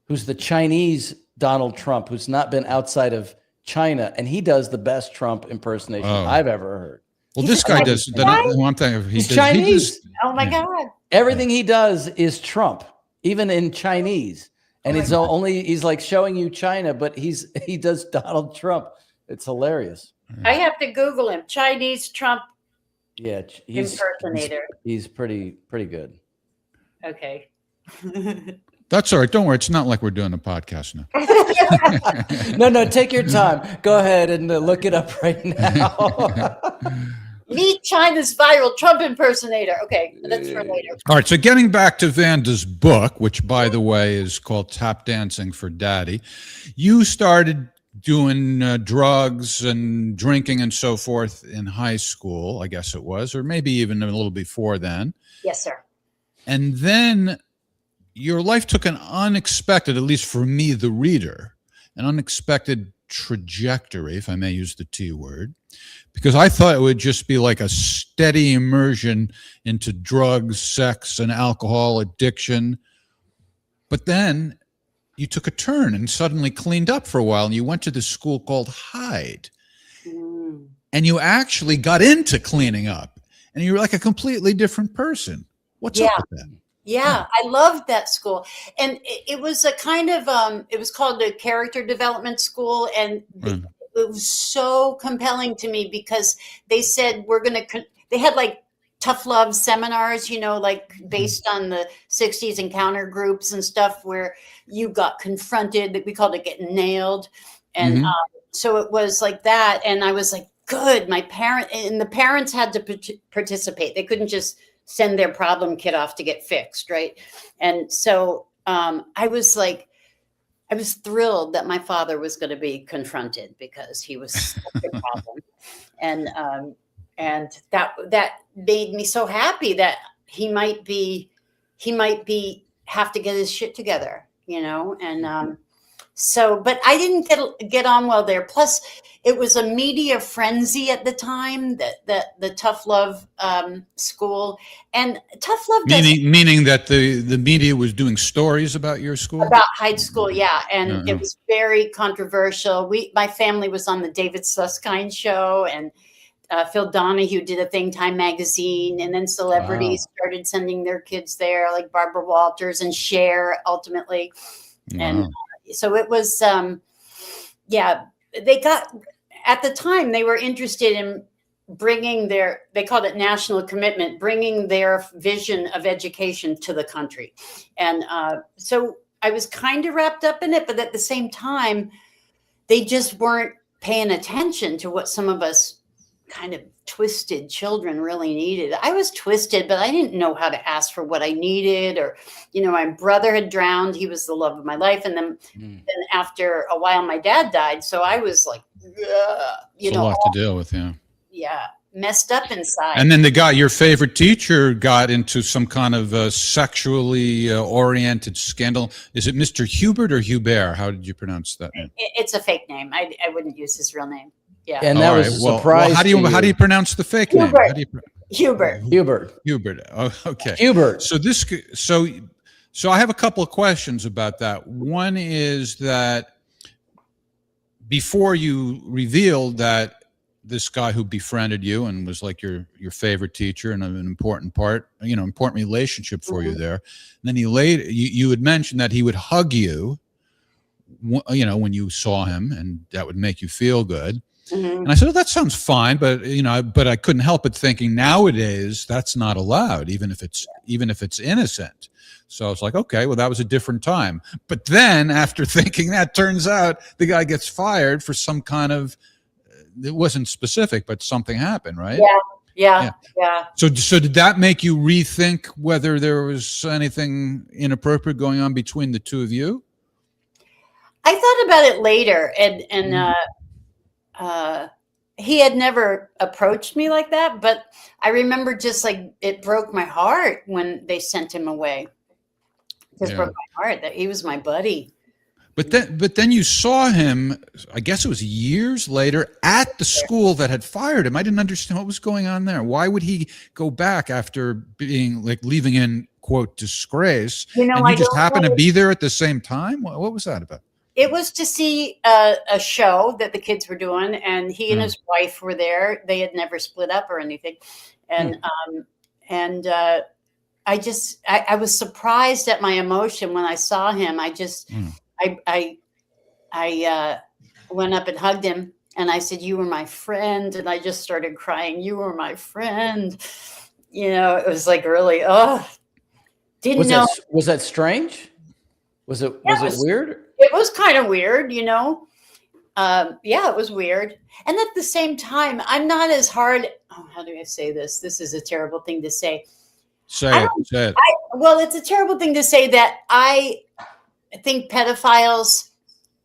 S6: who's the Chinese Donald Trump, who's not been outside of China, and he does the best Trump impersonation I've ever heard.
S4: Well, this guy does. One thing
S6: he's Chinese.
S5: Oh my God!
S6: Everything he does is Trump, even in Chinese, and he's like showing you China, but he does Donald Trump. It's hilarious.
S5: I have to Google him. Chinese Trump.
S6: Yeah,
S5: impersonator.
S6: He's pretty good.
S5: Okay.
S4: That's all right. Don't worry. It's not like we're doing a podcast now.
S6: No, take your time. Go ahead and look it up right now.
S5: Meet China's viral Trump impersonator. Okay, that's for later.
S4: All right. So getting back to Vanda's book, which, by the way, is called Tap Dancing for Daddy, you started doing drugs and drinking and so forth in high school, I guess it was, or maybe even a little before then.
S5: Yes, sir.
S4: And then your life took an unexpected, at least for me, the reader, an unexpected trajectory, if I may use the T word, because I thought it would just be like a steady immersion into drugs, sex, and alcohol addiction. But then you took a turn and suddenly cleaned up for a while, and you went to this school called Hyde. And you actually got into cleaning up, and you were like a completely different person. What's up with that?
S5: Yeah, I loved that school. And it was a kind of, it was called a character development school. And it was so compelling to me because they said, they had like tough love seminars, like based on the 60s encounter groups and stuff where you got confronted. We called it getting nailed. And so it was like that. And I was like, good. The parents had to participate. They couldn't just send their problem kid off to get fixed. Right. And so I was thrilled that my father was going to be confronted because he was such a problem. And that made me so happy that he might have to get his shit together, and but I didn't get on well there. Plus it was a media frenzy at the time, that the Tough Love school, and Tough Love
S4: meaning that the media was doing stories about your school,
S5: about Hyde School. Yeah. And it was very controversial. My family was on the David Susskind show, and Phil Donahue did a thing, Time Magazine, and then celebrities started sending their kids there, like Barbara Walters and Cher ultimately. And so it was, they got, at the time they were interested in bringing they called it national commitment, bringing their vision of education to the country. And so I was kind of wrapped up in it, but at the same time, they just weren't paying attention to what some of us kind of twisted children really needed. I was twisted, but I didn't know how to ask for what I needed, or, my brother had drowned. He was the love of my life. And then after a while, my dad died. So I was like,
S4: it's a lot to deal with.
S5: Yeah. Messed up inside.
S4: And then your favorite teacher got into some kind of sexually oriented scandal. Is it Mr. Hubert or Hubert? How did you pronounce that name?
S5: It's a fake name. I wouldn't use his real name. Yeah.
S6: And that was a surprise.
S4: Well, how do you pronounce the fake name?
S5: Hubert.
S4: Hubert. Oh, okay.
S6: Hubert.
S4: So I have a couple of questions about that. One is that before you revealed that this guy who befriended you and was like your favorite teacher and an important part, important relationship for you there. And then you had mentioned that he would hug you, when you saw him, and that would make you feel good. And I said, that sounds fine, but I couldn't help but thinking nowadays that's not allowed, even if it's innocent. So I was like, okay, well, that was a different time. But then after thinking that, turns out the guy gets fired for some kind of, it wasn't specific, but something happened, right?
S5: Yeah.
S4: So did that make you rethink whether there was anything inappropriate going on between the two of you?
S5: I thought about it later, and he had never approached me like that, but I remember just like it broke my heart when they sent him away. It just broke my heart that he was my buddy.
S4: But then you saw him, I guess it was years later, at the school that had fired him. I didn't understand what was going on there. Why would he go back after being leaving in, quote, disgrace? And you just happened to be there at the same time? What was that about?
S5: It was to see a show that the kids were doing, and he and his wife were there. They had never split up or anything. And I was surprised at my emotion when I saw him. I went up and hugged him, and I said, "You were my friend." And I just started crying. "You were my friend." It was like really, didn't know.
S6: Was that strange? Was it
S5: Yeah,
S6: weird?
S5: it was kind of weird, you know. Yeah, it was weird. And at the same time, I'm not as hard. Oh, how do I say this? This is a terrible thing to say.
S4: Say it.
S5: Well, it's a terrible thing to say that I think pedophiles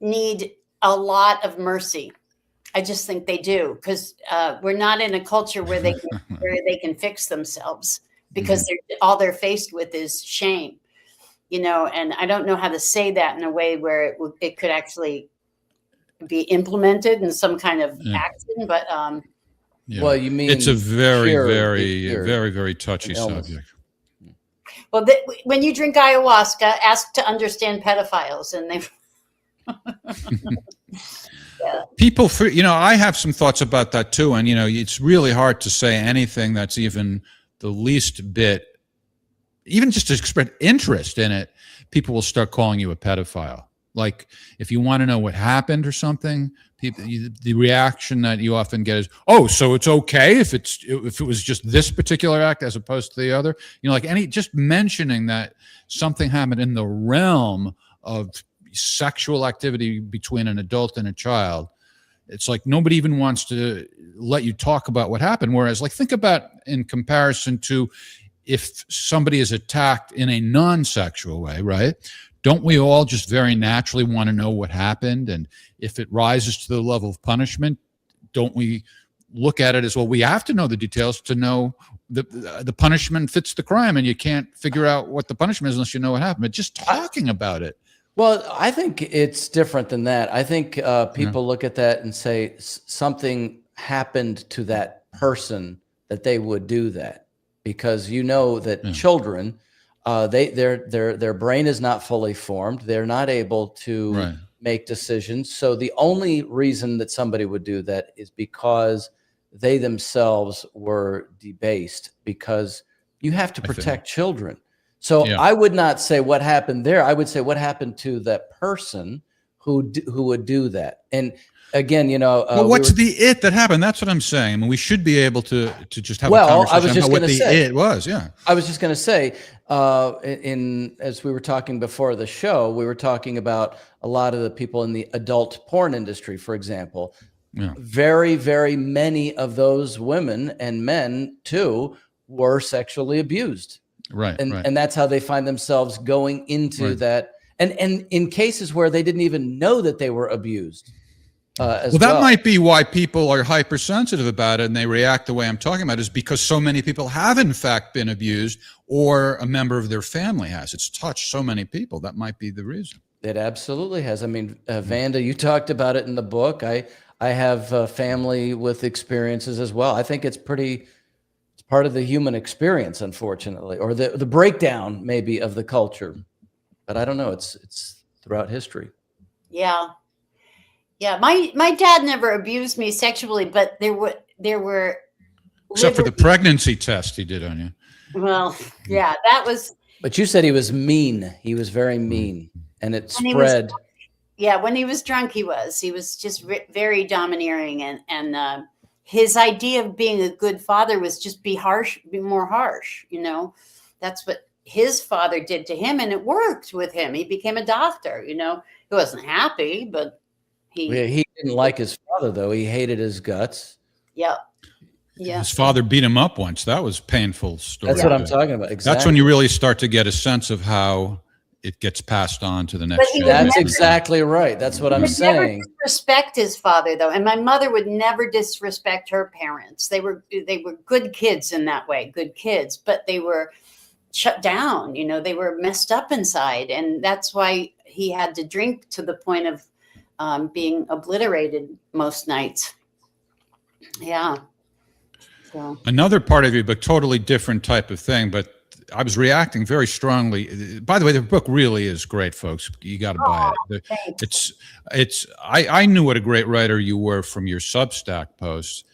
S5: need a lot of mercy. I just think they do, because we're not in a culture where they can fix themselves, because all they're faced with is shame, you know. And I don't know how to say that in a way where it could actually be implemented in some kind of action. But
S6: well, you mean
S4: it's a very,
S6: cure,
S4: very, very touchy subject.
S5: Well, when you drink ayahuasca, ask to understand pedophiles, and they. Yeah.
S4: People, I have some thoughts about that too, and it's really hard to say anything that's even the least bit, even just to express interest in it. People will start calling you a pedophile. Like, if you want to know what happened or something, the reaction that you often get is, "Oh, so it's okay if it was just this particular act as opposed to the other." Just mentioning that something happened in the realm of sexual activity between an adult and a child, it's like nobody even wants to let you talk about what happened. Whereas, like, think about in comparison to if somebody is attacked in a non-sexual way, right? Don't we all just very naturally want to know what happened? And if it rises to the level of punishment, don't we look at it as, well, we have to know the details to know the punishment fits the crime, and you can't figure out what the punishment is unless you know what happened. But just talking about it.
S6: Well, I think it's different than that. I think people look at that and say something happened to that person that they would do that, because that children, their brain is not fully formed. They're not able to make decisions. So the only reason that somebody would do that is because they themselves were debased, because you have to protect children. So I would not say what happened there. I would say what happened to that person who would do that. And again,
S4: what's the it that happened? That's what I'm saying. I mean, we should be able to just have a conversation about what the it was. Yeah.
S6: I was just going to say, as we were talking before the show, we were talking about a lot of the people in the adult porn industry, for example. Yeah. Very, very many of those women and men too were sexually abused.
S4: Right.
S6: And that's how they find themselves going into that. And in cases where they didn't even know that they were abused. That might
S4: be why people are hypersensitive about it and they react the way I'm talking about, is because so many people have in fact been abused, or a member of their family has. It's touched so many people. That might be the reason.
S6: It absolutely has. I mean, Vanda, you talked about it in the book. I have family with experiences as well. I think it's part of the human experience, unfortunately, or the breakdown maybe of the culture. But I don't know. It's throughout history.
S5: Yeah. Yeah. My dad never abused me sexually, but there were
S4: except for the pregnancy test he did on you.
S5: Well, yeah, that was.
S6: But you said he was mean. He was very mean, and it spread.
S5: When he was drunk, he was just very domineering, and his idea of being a good father was just be more harsh. That's what his father did to him, and it worked with him. He became a doctor. He wasn't happy, but he
S6: didn't like his father, though. He hated his guts.
S5: Yep. Yeah.
S4: His father beat him up once. That was a painful story.
S6: That's what I'm talking about. Exactly.
S4: That's when you really start to get a sense of how it gets passed on to the next generation.
S6: That's exactly right. That's what I'm saying.
S5: Never disrespect his father, though, and my mother would never disrespect her parents. They were good kids in that way, good kids, but they were shut down. They were messed up inside, and that's why he had to drink to the point of being obliterated most nights. Yeah. So. Another
S4: part of you, but totally different type of thing, but I was reacting very strongly. By the way, the book really is great, folks. You got to buy it. I knew what a great writer you were from your Substack posts,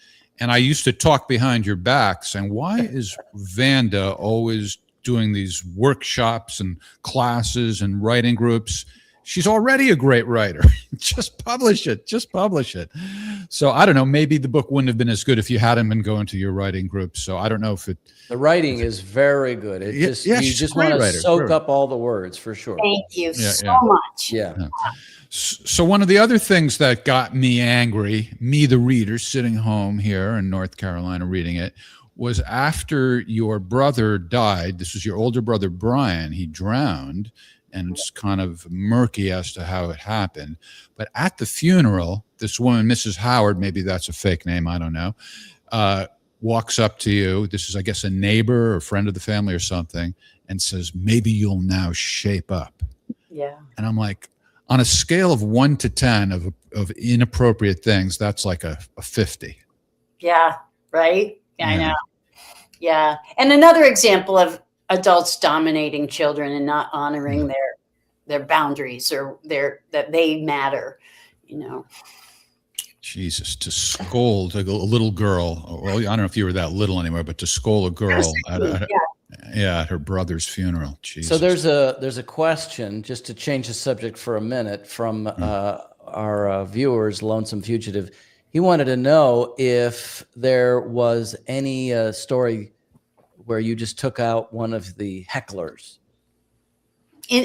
S4: and I used to talk behind your back saying, why is Vanda always doing these workshops and classes and writing groups? She's already a great writer. Just publish it. So I don't know. Maybe the book wouldn't have been as good if you hadn't been going to your writing group. So I don't know if it.
S6: The writing is very good. It just
S4: Yeah,
S6: you
S4: she's
S6: just
S4: a great
S6: want to
S4: writer.
S6: soak
S4: Sure.
S6: up all the words for sure.
S5: Thank you so
S4: yeah.
S5: much.
S6: Yeah.
S4: So one of the other things that got me angry, me the reader sitting home here in North Carolina reading it, was after your brother died. This was your older brother, Brian. He drowned, and it's kind of murky as to how it happened. But at the funeral, this woman, Mrs. Howard, maybe that's a fake name, I don't know, walks up to you. This is, I guess, a neighbor or friend of the family or something, and says, maybe you'll now shape up.
S5: Yeah.
S4: And I'm like, on a scale of 1 to 10 of inappropriate things, that's like a 50.
S5: Yeah. Right. Yeah, I
S4: Yeah.
S5: know. Yeah. And another example of adults dominating children and not honoring their boundaries or that they matter, you know.
S4: Jesus, to scold a little girl. Well, I don't know if you were that little anymore, but to scold a girl at her brother's funeral. Jesus.
S6: So there's a question, just to change the subject for a minute, from our viewers, Lonesome Fugitive. He wanted to know if there was any story where you just took out one of the hecklers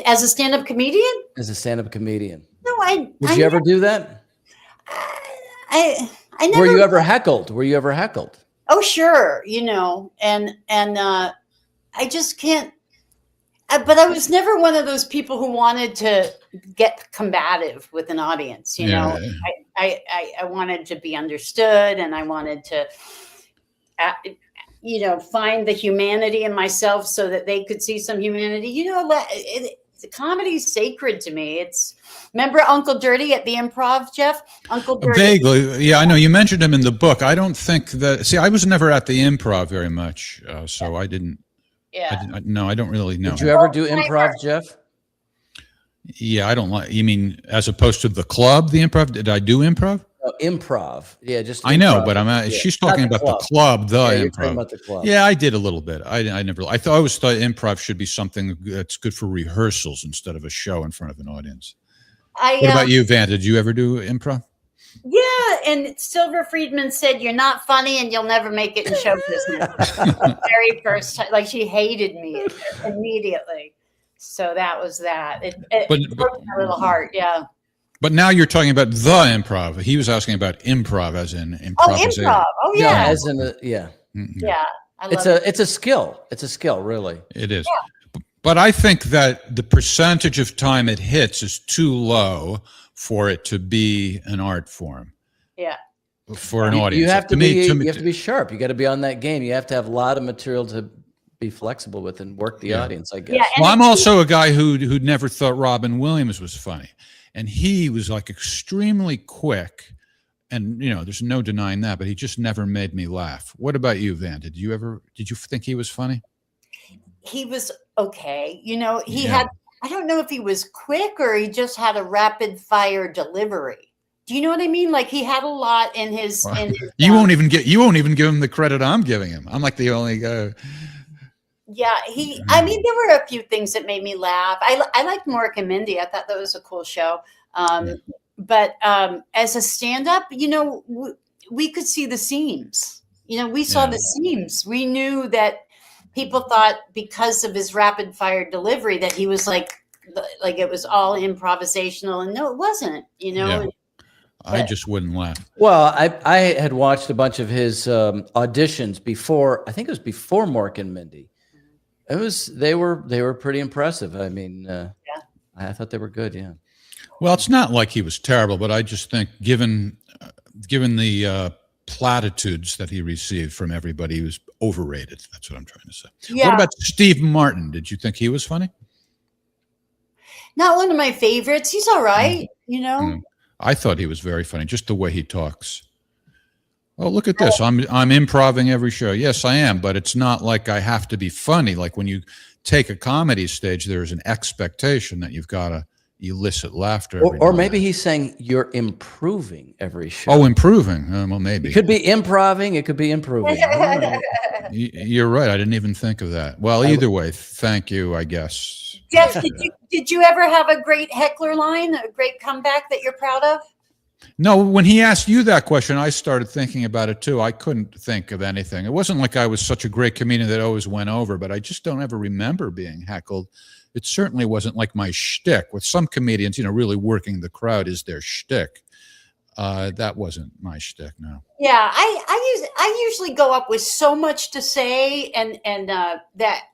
S5: As a stand-up comedian?
S6: as a stand-up comedian.
S5: No, I
S6: Would you ever do that?
S5: I never.
S6: Were you ever heckled? Were you ever heckled?
S5: Oh, sure. You know, and I just can't. But I was never one of those people who wanted to get combative with an audience. You know, I wanted to be understood, and I wanted to, find the humanity in myself so that they could see some humanity. You know, the comedy is sacred to me. Remember Uncle Dirty at the Improv, Jeff? Uncle Dirty.
S4: Vaguely, yeah, I know you mentioned him in the book. I don't think that. See, I was never at the Improv very much, so I didn't.
S5: Yeah.
S4: I don't really know.
S6: Did you ever do improv, Jeff?
S4: Yeah, I don't like. You mean as opposed to the club, the Improv? Did I do improv?
S6: Improv. Yeah, just.
S4: I know,
S6: improv.
S4: but
S6: Yeah.
S4: she's talking
S6: Not the
S4: about the club, the
S6: Yeah, you're
S4: Improv.
S6: talking about the club.
S4: Yeah, I did a little bit. I always thought improv should be something that's good for rehearsals instead of a show in front of an audience. What about you, Vanda? Did you ever do improv?
S5: Yeah, and Silver Friedman said, "You're not funny, and you'll never make it in show business." The very first time, like she hated me immediately. So that was that. It broke my little heart. Yeah.
S4: But now you're talking about the improv. He was asking about improv, as in improvisation.
S5: Oh, improv. Oh, yeah.
S6: Yeah, as in yeah.
S5: Yeah. I love
S6: It's a skill. It's a skill, really.
S4: It is. Yeah. But I think that the percentage of time it hits is too low for it to be an art form.
S5: Yeah.
S4: For an audience.
S6: You have to be sharp. You got to be on that game. You have to have a lot of material to be flexible with and work the audience, I guess.
S5: Yeah,
S4: well, I'm also a guy who'd never thought Robin Williams was funny. And he was like extremely quick. And, there's no denying that, but he just never made me laugh. What about you, Van? Did you think he was funny?
S5: He was okay. He had, I don't know if he was quick or he just had a rapid fire delivery. Do you know what I mean? Like he had a lot in his. You
S4: won't even give him the credit I'm giving him. I'm like the only guy.
S5: Yeah, I mean, there were a few things that made me laugh. I liked Mork and Mindy. I thought that was a cool show. But as a stand-up, we could see the seams. We saw the seams. We knew that people thought because of his rapid fire delivery that he was like it was all improvisational, and no, it wasn't.
S4: Yeah. I just wouldn't laugh.
S6: Well, I had watched a bunch of his auditions before. I think it was before Mork and Mindy. They were pretty impressive. I mean, I thought they were good. Yeah.
S4: Well, it's not like he was terrible, but I just think given the platitudes that he received from everybody, he was overrated. That's what I'm trying to say. Yeah. What about Steve Martin? Did you think he was funny?
S5: Not one of my favorites. He's all right.
S4: I thought he was very funny, just the way he talks. Oh, look at this. I'm improvising every show. Yes, I am, but it's not like I have to be funny. Like when you take a comedy stage, there's an expectation that you've got to elicit laughter.
S6: Or maybe he's saying you're improving every show.
S4: Oh, improving. Well, maybe.
S6: It could be improving. It could be improving.
S4: You're right. I didn't even think of that. Well, either way, thank you, I guess.
S5: Jeff, did you ever have a great heckler line, a great comeback that you're proud of?
S4: No, when he asked you that question, I started thinking about it too. I couldn't think of anything. It wasn't like I was such a great comedian that always went over, but I just don't ever remember being heckled. It certainly wasn't like my shtick. With some comedians, really working the crowd is their shtick. That wasn't my shtick, no.
S5: Yeah, I usually go up with so much to say, and that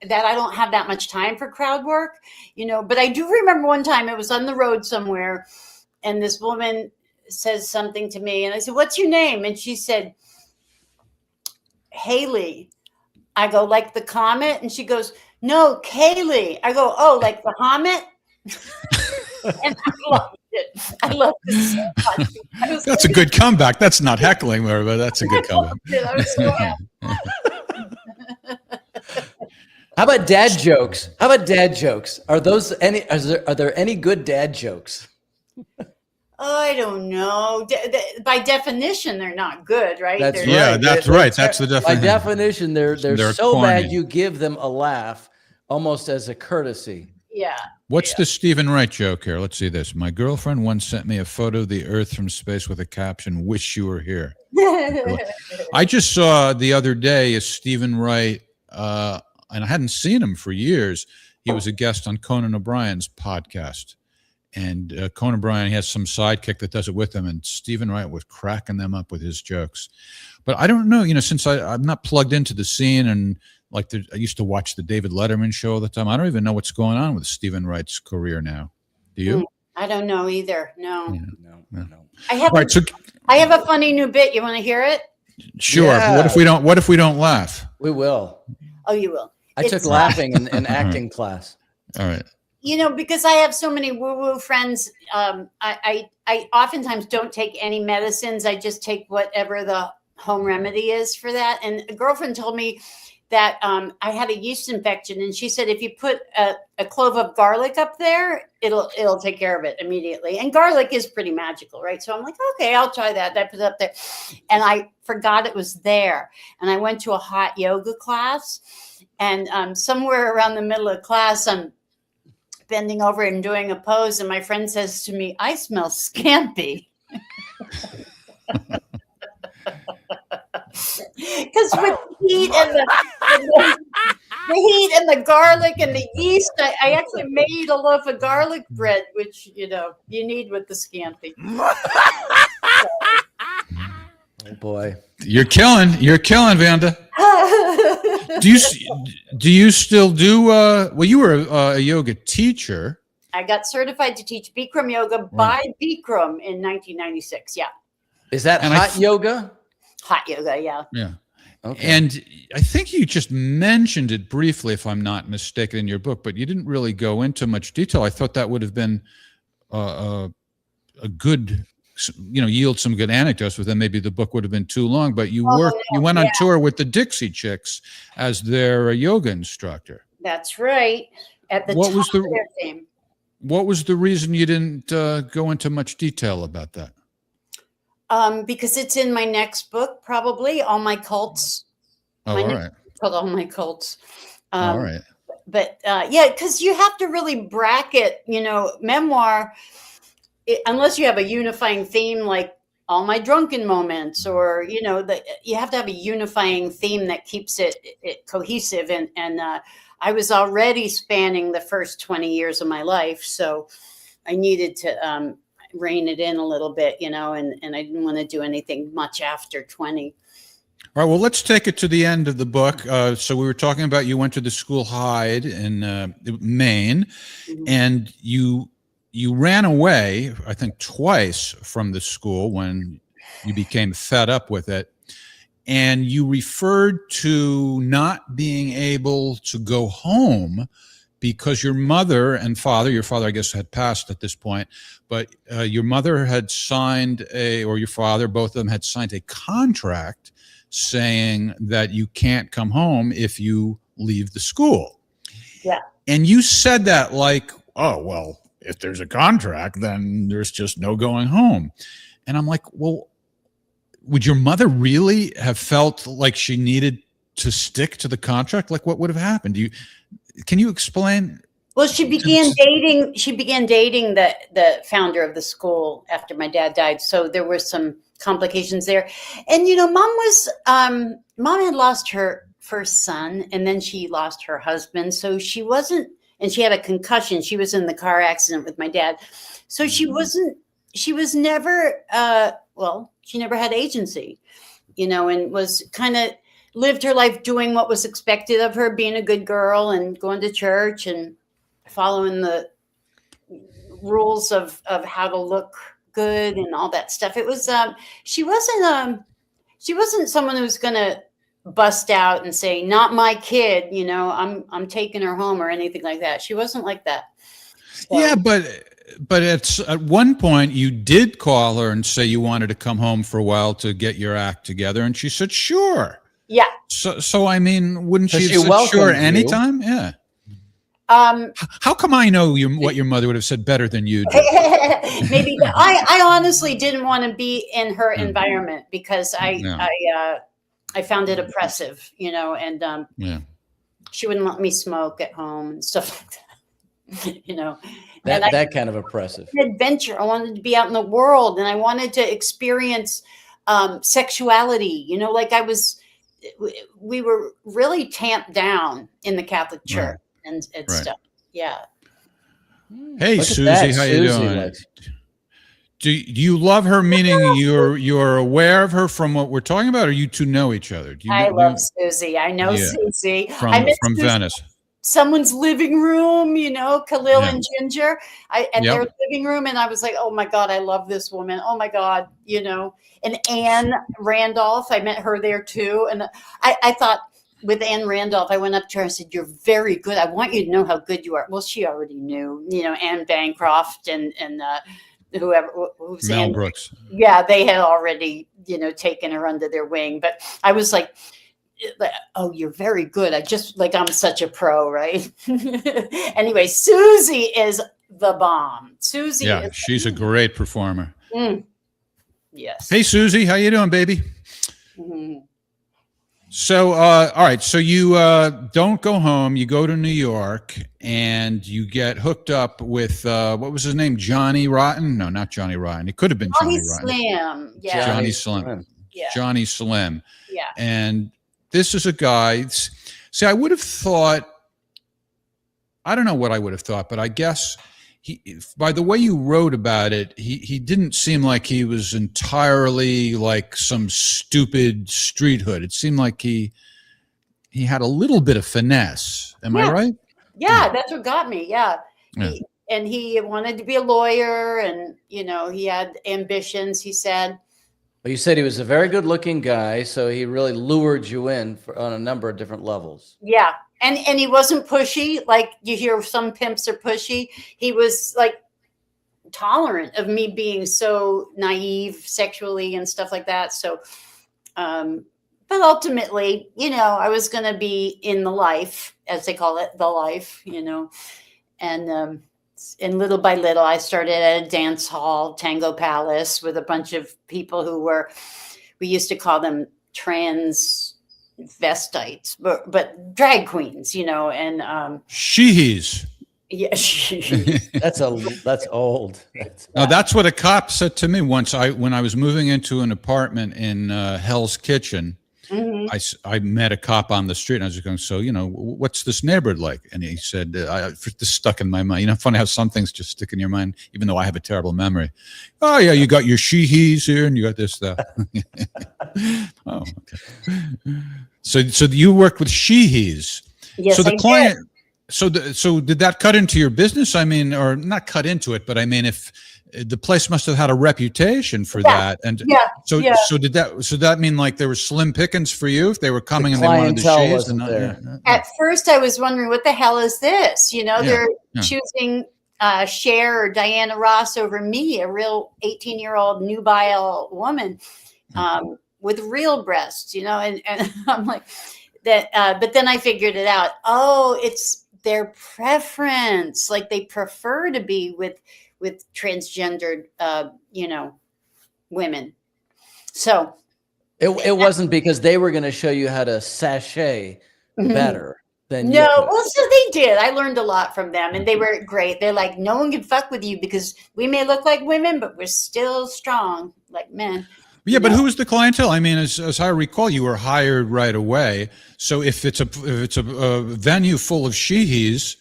S5: I don't have that much time for crowd work, But I do remember one time it was on the road somewhere, and this woman says something to me, and I said, "What's your name?" And she said, "Haley." I go, "Like the comet?" And she goes, "No, Kaylee." I go, "Oh, like the Homet?" And I loved it. I loved it so much.
S4: That's a good comeback. That's not heckling, but that's a good comeback.
S5: I was so happy.
S6: How about dad jokes? Are there any good dad jokes?
S5: I don't know. By definition, they're not good, right?
S6: That's
S5: They're-
S6: right.
S4: Yeah, that's right. That's the definition.
S6: By definition, they're so
S4: corny.
S6: bad you give them a laugh almost as a courtesy.
S5: Yeah.
S4: What's the Stephen Wright joke here? Let's see this. My girlfriend once sent me a photo of the Earth from space with a caption, "Wish you were here." I just saw the other day a Stephen Wright, and I hadn't seen him for years. He was a guest on Conan O'Brien's podcast. And Conan O'Brien, he has some sidekick that does it with him, and Stephen Wright was cracking them up with his jokes. But I don't know, since I'm not plugged into the scene, and I used to watch the David Letterman show all the time. I don't even know what's going on with Stephen Wright's career now. Do you?
S5: I don't know either. No.
S4: Yeah.
S6: No.
S5: I have
S4: Right, so
S5: I have a funny new bit. You want to hear it?
S4: sure.
S6: Yeah.
S4: What if we don't laugh?
S6: We will.
S5: Oh, you will.
S6: I took laughing in acting class.
S4: All right.
S5: Because I have so many woo-woo friends, I oftentimes don't take any medicines. I just take whatever the home remedy is for that. And a girlfriend told me that I had a yeast infection, and she said if you put a clove of garlic up there, it'll take care of it immediately. And garlic is pretty magical, right? So I'm like, okay, I'll try that. I put it up there, and I forgot it was there. And I went to a hot yoga class, and somewhere around the middle of class, I'm bending over and doing a pose, and my friend says to me, "I smell scampi." Because with the heat and the heat and the garlic and the yeast, I actually made a loaf of garlic bread, which you need with the scampi.
S6: Oh boy,
S4: You're killing, Vanda. Do you still do? Well, you were a yoga teacher.
S5: I got certified to teach Bikram yoga by Bikram in 1996. Yeah,
S6: is that
S4: And
S6: hot yoga?
S5: hot yoga. Yeah.
S4: Yeah.
S6: Okay.
S4: And I think you just mentioned it briefly, if I'm not mistaken, in your book, but you didn't really go into much detail. I thought that would have been a good, yield some good anecdotes, but then maybe the book would have been too long. But you went on tour with the Dixie Chicks as their yoga instructor.
S5: That's right. At the top of their fame.
S4: What was the reason you didn't go into much detail about that?
S5: Because it's in my next book, probably All My Cults.
S4: Oh, all right.
S5: It's called All My Cults.
S4: All right.
S5: But because you have to really bracket, memoir, unless you have a unifying theme like All My Drunken Moments, or you have to have a unifying theme that keeps it cohesive. And I was already spanning the first 20 years of my life, so I needed to rein it in a little bit, and I didn't want to do anything much after 20.
S4: All right, well, let's take it to the end of the book. So we were talking about you went to the school Hyde in Maine,
S5: Mm-hmm.
S4: and you ran away, I think, twice from the school when you became fed up with it. And you referred to not being able to go home because your mother and father, your father, I guess, had passed at this point, but your mother had signed or your father, both of them had signed a contract saying that you can't come home if you leave the school.
S5: Yeah.
S4: And you said that like, oh, well, if there's a contract, then there's just no going home. And I'm like, well, would your mother really have felt like she needed to stick to the contract? Like, what would have happened? Can you explain
S5: Well, she began dating. She began dating the founder of the school after my dad died. So there were some complications there. And mom had lost her first son, and then she lost her husband. So she wasn't, and she had a concussion. She was in the car accident with my dad. So she wasn't. She was never. She never had agency, and was kind of lived her life doing what was expected of her, being a good girl and going to church and following the rules of how to look good and all that stuff. It was she wasn't someone who was going to bust out and say, "Not my kid," I'm taking her home or anything like that. She wasn't like that. So,
S4: yeah, but at one point you did call her and say you wanted to come home for a while to get your act together, and she said sure.
S5: yeah.
S4: So I mean, wouldn't she
S6: she
S4: have said
S6: welcomed
S4: sure
S6: you.
S4: anytime? Yeah. How come I know what your mother would have said better than you did?
S5: Maybe I honestly didn't want to be in her environment because I found it oppressive, and she wouldn't let me smoke at home and stuff like that,
S6: That kind of oppressive.
S5: Adventure. I wanted to be out in the world, and I wanted to experience sexuality. We were really tamped down in the Catholic Church and stuff. Yeah.
S4: Hey,
S6: Look at
S4: Susie,
S6: that.
S4: how you
S6: Susie
S4: doing?
S6: likes-
S4: Do you love her? Meaning you're aware of her from what we're talking about, or you two know each other? Do you
S5: I
S4: know,
S5: love Susie. I know
S4: Yeah.
S5: Susie.
S4: from
S5: I met
S4: from
S5: Susie
S4: Venice?
S5: someone's living room, Khalil
S4: Yeah.
S5: and Ginger at their living room. And I was like, oh my God, I love this woman. Oh my God, and Anne Randolph, I met her there too. And I thought with Anne Randolph, I went up to her and said, you're very good. I want you to know how good you are. Well, she already knew, Anne Bancroft and whoever who's
S4: Mel
S5: Anne.
S4: Brooks.
S5: Yeah, they had already, taken her under their wing. But I was like, oh, you're very good. I'm such a pro, right? Anyway, Susie is the bomb. Susie
S4: Yeah,
S5: is
S4: she's a great performer.
S5: yes.
S4: Hey, Susie, how you doing, baby?
S5: Mhm.
S4: So, all right. So you don't go home. You go to New York, and you get hooked up with what was his name? Johnny Rotten? No, not Johnny Rotten. It could have been
S5: Johnny
S4: Johnny Rotten.
S5: Slim. Yeah.
S4: Johnny Slim.
S5: Yeah.
S4: Johnny Slim.
S5: Yeah.
S4: And this is a guy. See, I would have thought. I don't know what I would have thought, but I guess by the way you wrote about it, he didn't seem like he was entirely like some stupid street hood. It seemed like he had a little bit of finesse. Am I right?
S5: Yeah, that's what got me. Yeah.
S4: Yeah.
S5: He wanted to be a lawyer, and he had ambitions, he said.
S6: Well, you said he was a very good-looking guy, so he really lured you in on a number of different levels.
S5: Yeah. And he wasn't pushy. Like you hear some pimps are pushy. He was like tolerant of me being so naive sexually and stuff like that. So, but ultimately, I was going to be in the life, as they call it, the life, and little by little, I started at a dance hall, Tango Palace, with a bunch of people who we used to call them transvestites, but drag queens, and
S4: She's.
S5: yeah,
S6: That's old.
S4: That's what a cop said to me once. When I was moving into an apartment in Hell's Kitchen, I met a cop on the street, and I was going, so, what's this neighborhood like? And he said, this stuck in my mind. Funny how some things just stick in your mind, even though I have a terrible memory. Oh, yeah, you got your she-he's here, and you got this stuff. Oh, okay. So you worked with she-he's.
S5: Yes,
S4: So the
S5: I
S4: client,
S5: did.
S4: so did that cut into your business? I mean, or not cut into it, but I mean, if the place must have had a reputation for that, and so did that. So that mean like there were slim pickings for you if they were coming and they wanted the
S6: clientele
S4: she's
S6: wasn't there.
S5: At first, I was wondering, what the hell is this? They're choosing Cher or Diana Ross over me, a real 18-year-old nubile woman with real breasts, and I'm like that. But then I figured it out. Oh, it's their preference. Like they prefer to be with transgendered, women. So
S6: It wasn't because they were going to show you how to sashay better. than you
S5: No,
S6: could.
S5: well, so they did. I learned a lot from them, and they were great. They're like, no one can fuck with you because we may look like women, but we're still strong like men.
S4: Yeah, but who was the clientele? I mean, as I recall, you were hired right away. So if it's a venue full of shehis,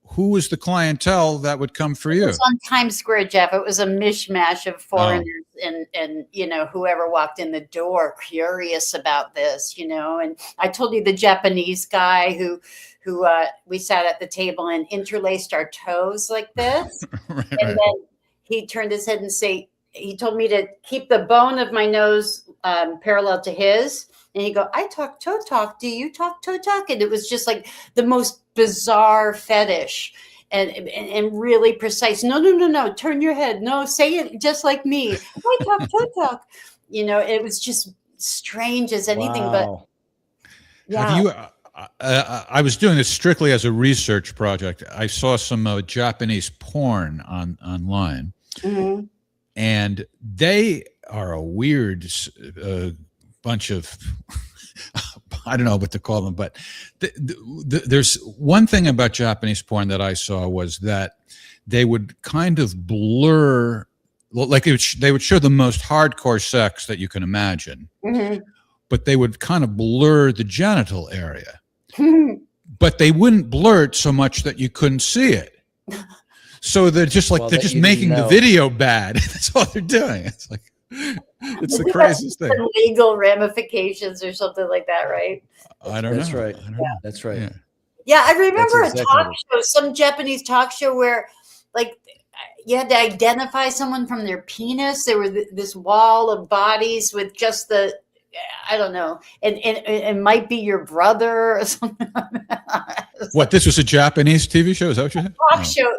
S4: who was the clientele that would come for
S5: It
S4: you?
S5: was on Times Square, Jeff. It was a mishmash of foreigners and whoever walked in the door curious about this, and I told you the Japanese guy who we sat at the table and interlaced our toes like this.
S4: Right,
S5: And then he turned his head and he told me to keep the bone of my nose parallel to his. And he'd go, I talk toe talk. Do you talk toe talk? And it was just like the most bizarre fetish and really precise. No. Turn your head. No, say it just like me. I talk toe talk. It was just strange as anything.
S6: Wow.
S5: But yeah.
S4: Have you? I was doing this strictly as a research project. I saw some Japanese porn online,
S5: Mm-hmm.
S4: and they are a weird bunch of I don't know what to call them, but there's one thing about Japanese porn that I saw was that they would kind of blur, like they would show the most hardcore sex that you can imagine,
S5: Mm-hmm.
S4: but they would kind of blur the genital area, but they wouldn't blur it so much that you couldn't see it. So they're just like, they're just making the video bad. That's all they're doing. It's like, it's the craziest thing.
S5: Legal ramifications or something like that, right?
S4: I don't know.
S6: That's right.
S4: I don't know.
S6: That's right.
S5: Yeah, I remember
S6: That's
S5: a
S6: exactly
S5: talk show, some Japanese talk show where, like, you had to identify someone from their penis. There was this wall of bodies with just I don't know, and it might be your brother or something.
S4: What? This was a Japanese TV show? Is that what you said?
S5: Talk show,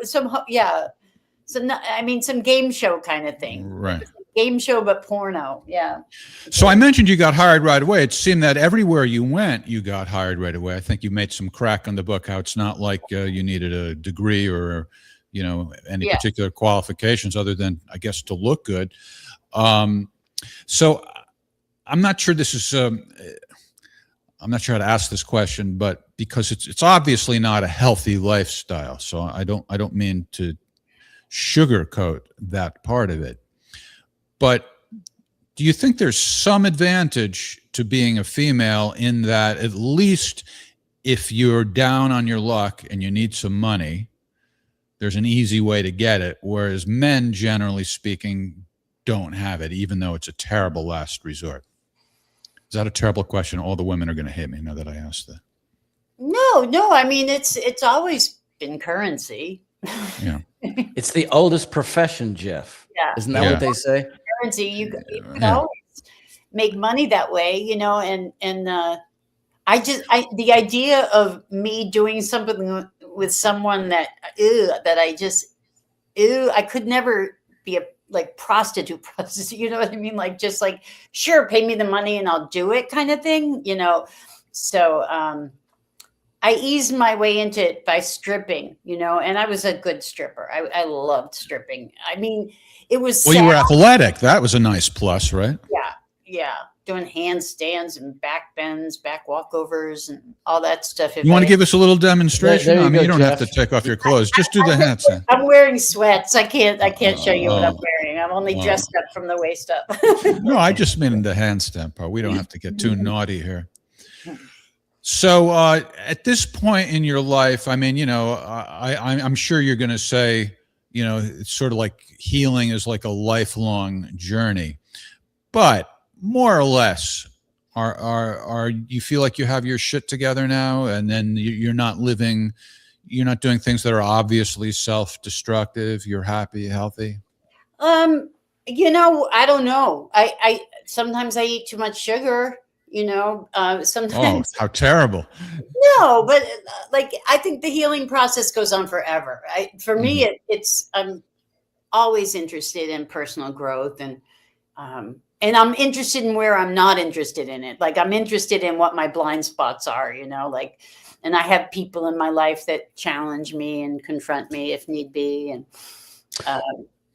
S5: some game show kind of thing.
S4: Right.
S5: Game show, but porno. Yeah.
S4: So I mentioned you got hired right away. It seemed that everywhere you went, you got hired right away. I think you made some crack on the book how it's not like you needed a degree or, any particular qualifications other than, I guess, to look good. So I'm not sure this is, I'm not sure how to ask this question, but because it's obviously not a healthy lifestyle. So I don't mean to sugarcoat that part of it. But do you think there's some advantage to being a female in that at least if you're down on your luck and you need some money, there's an easy way to get it, whereas men, generally speaking, don't have it, even though it's a terrible last resort? Is that a terrible question? All the women are going to hate me now that I asked that.
S5: No. I mean, it's always been currency.
S4: Yeah.
S5: It's
S6: the oldest profession, Jeff.
S5: Yeah.
S6: Isn't that what they say?
S5: Currency. You can always make money that way, and the idea of me doing something with someone that I could never be a prostitute, you know what I mean? Like, just like, sure, pay me the money and I'll do it kind of thing, So I eased my way into it by stripping, and I was a good stripper. I loved stripping. I mean, it was
S4: well, you were athletic. That was a nice plus, right?
S5: Yeah. Doing handstands and back bends, back walkovers, and all that stuff.
S4: You want to give us a little demonstration?
S6: There
S4: I mean, you don't
S6: Jeff.
S4: have to take off your clothes. Just do the handstand.
S5: I'm wearing sweats. I can't show you what I'm wearing. I'm only dressed up from the waist up.
S4: No, I just mean the handstand part. We don't have to get too naughty here. So at this point in your life, I mean, I'm sure you're going to say, it's sort of like healing is like a lifelong journey, but more or less, are you feel like you have your shit together now, and then you're not doing things that are obviously self-destructive. You're happy, healthy.
S5: I don't know. I sometimes I eat too much sugar. Sometimes.
S4: Oh, how terrible!
S5: No, but I think the healing process goes on forever. For me, it's I'm always interested in personal growth and I'm interested in where I'm not interested in it. Like, I'm interested in what my blind spots are, and I have people in my life that challenge me and confront me if need be. And,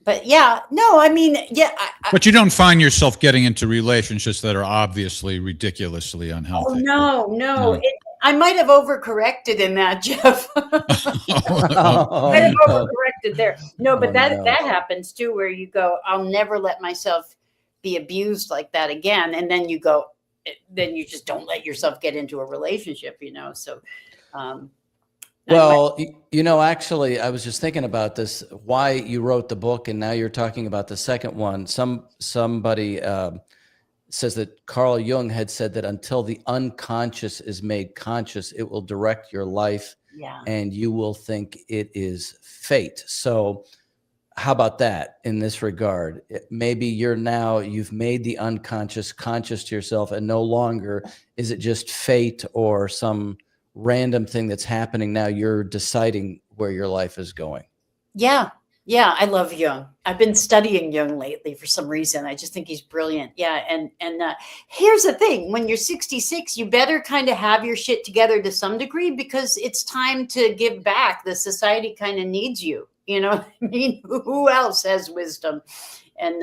S5: but yeah, no, I mean, yeah.
S4: But you don't find yourself getting into relationships that are obviously ridiculously unhealthy.
S5: Oh, no. I might have overcorrected in that, Jeff. Might have overcorrected there. No, but that happens too, where you go, I'll never let myself be abused like that again. And then you go, then you just don't let yourself get into a relationship, So,
S6: well, actually, I was just thinking about this, why you wrote the book, and now you're talking about the second one. Somebody says that Carl Jung had said that until the unconscious is made conscious, it will direct your life, and you will think it is fate. So how about that in this regard? Maybe you've made the unconscious conscious to yourself, and no longer is it just fate or some random thing that's happening. Now you're deciding where your life is going.
S5: Yeah, I love Jung. I've been studying Jung lately for some reason. I just think he's brilliant. Yeah, and here's the thing: when you're 66, you better kind of have your shit together to some degree, because it's time to give back. The society kind of needs you. You know what I mean? Who else has wisdom? And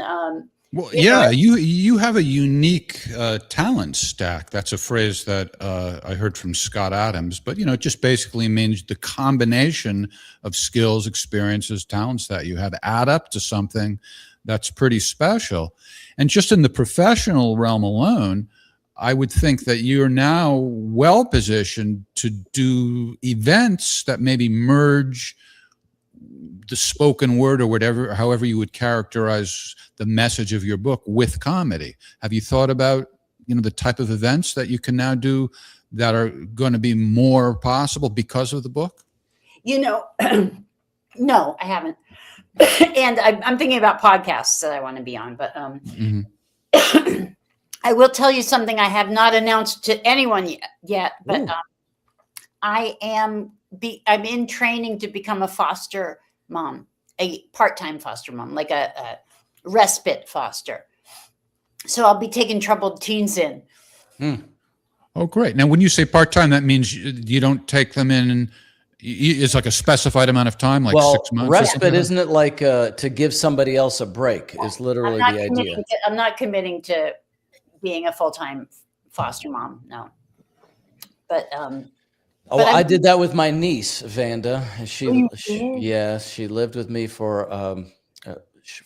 S4: you have a unique talent stack. That's a phrase that I heard from Scott Adams, but it just basically means the combination of skills, experiences, talents that you have add up to something that's pretty special. And just in the professional realm alone, I would think that you're now well positioned to do events that maybe merge the spoken word, or however you would characterize the message of your book, with comedy. Have you thought about, the type of events that you can now do that are going to be more possible because of the book?
S5: No, I haven't. And I'm thinking about podcasts that I want to be on, but I will tell you something I have not announced to anyone yet, but I'm in training to become a foster mom, a part-time foster mom, like a respite foster. So I'll be taking troubled teens in.
S4: Oh, great. Now, when you say part-time, that means you don't take them in, and it's like a specified amount of time, like 6 months?
S6: Respite, isn't it like to give somebody else a break is literally the idea.
S5: I'm not committing to being a full-time foster mom, no. But
S6: I did that with my niece, Vanda. She lived with me for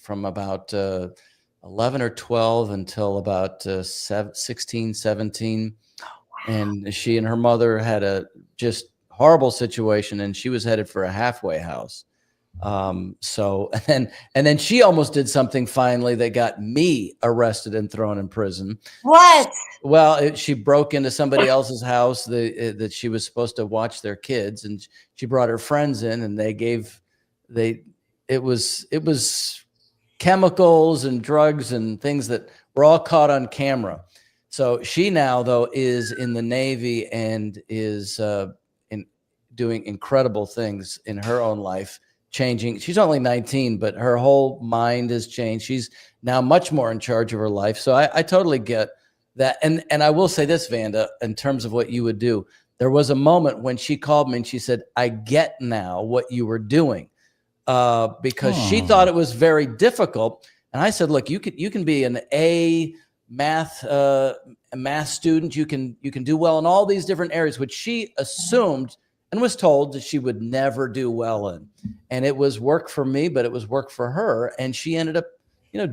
S6: from about 11 or 12 until about 16, 17. Oh, wow. And she and her mother had a just horrible situation, and she was headed for a halfway house. And then she almost did something finally that got me arrested and thrown in prison.
S5: What?
S6: Well, she broke into somebody else's house that she was supposed to watch their kids, and she brought her friends in, and it was chemicals and drugs and things that were all caught on camera. So she now, though, is in the Navy and is doing incredible things in her own life. Changing. She's only 19, but her whole mind has changed. She's now much more in charge of her life. So I totally get that. And I will say this, Vanda, in terms of what you would do, there was a moment when she called me and she said, I get now what you were doing, because she thought it was very difficult. And I said, look, you can be an A math student. You can do well in all these different areas, which she assumed and was told that she would never do well in. And it was work for me, but it was work for her. And she ended up,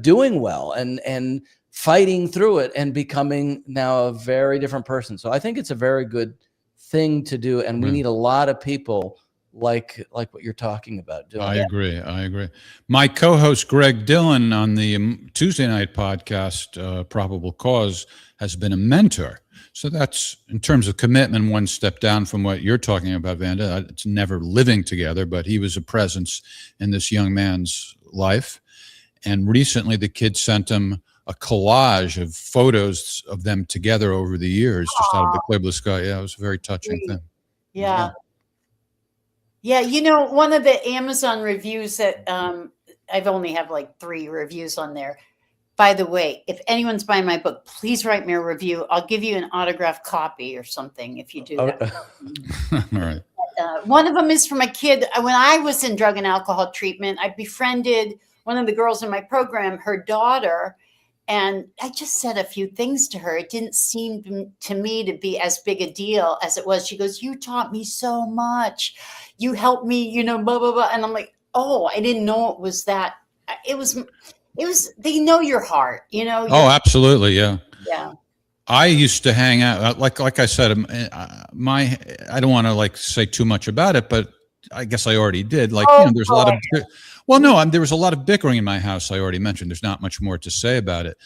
S6: doing well and fighting through it and becoming now a very different person. So I think it's a very good thing to do. And we need a lot of people like what you're talking about doing.
S4: I agree. My co-host Greg Dillon on the Tuesday night podcast, Probable Cause, has been a mentor. So that's, in terms of commitment, one step down from what you're talking about, Vanda. It's never living together, but he was a presence in this young man's life. And recently the kid sent him a collage of photos of them together over the years, just out of the clear blue sky. Yeah, it was a very touching thing.
S5: Yeah. One of the Amazon reviews that I've only have like 3 reviews on there. By the way, if anyone's buying my book, please write me a review. I'll give you an autographed copy or something if you do that.
S4: All right.
S5: One of them is from a kid. When I was in drug and alcohol treatment, I befriended one of the girls in my program, her daughter, And I just said a few things to her. It didn't seem to me to be as big a deal as it was. She goes, "You taught me so much. You helped me, you know, blah, blah, blah." And I'm like, "Oh, I didn't know it was that." It was, they know your heart, you know?
S4: Oh, absolutely. Yeah.
S5: Yeah.
S4: I used to hang out, like I said, I don't want to like say too much about it, but I guess I already did. Like,
S5: Oh,
S4: there's a lot of, well, no, there was a lot of bickering in my house. I already mentioned, there's not much more to say about it,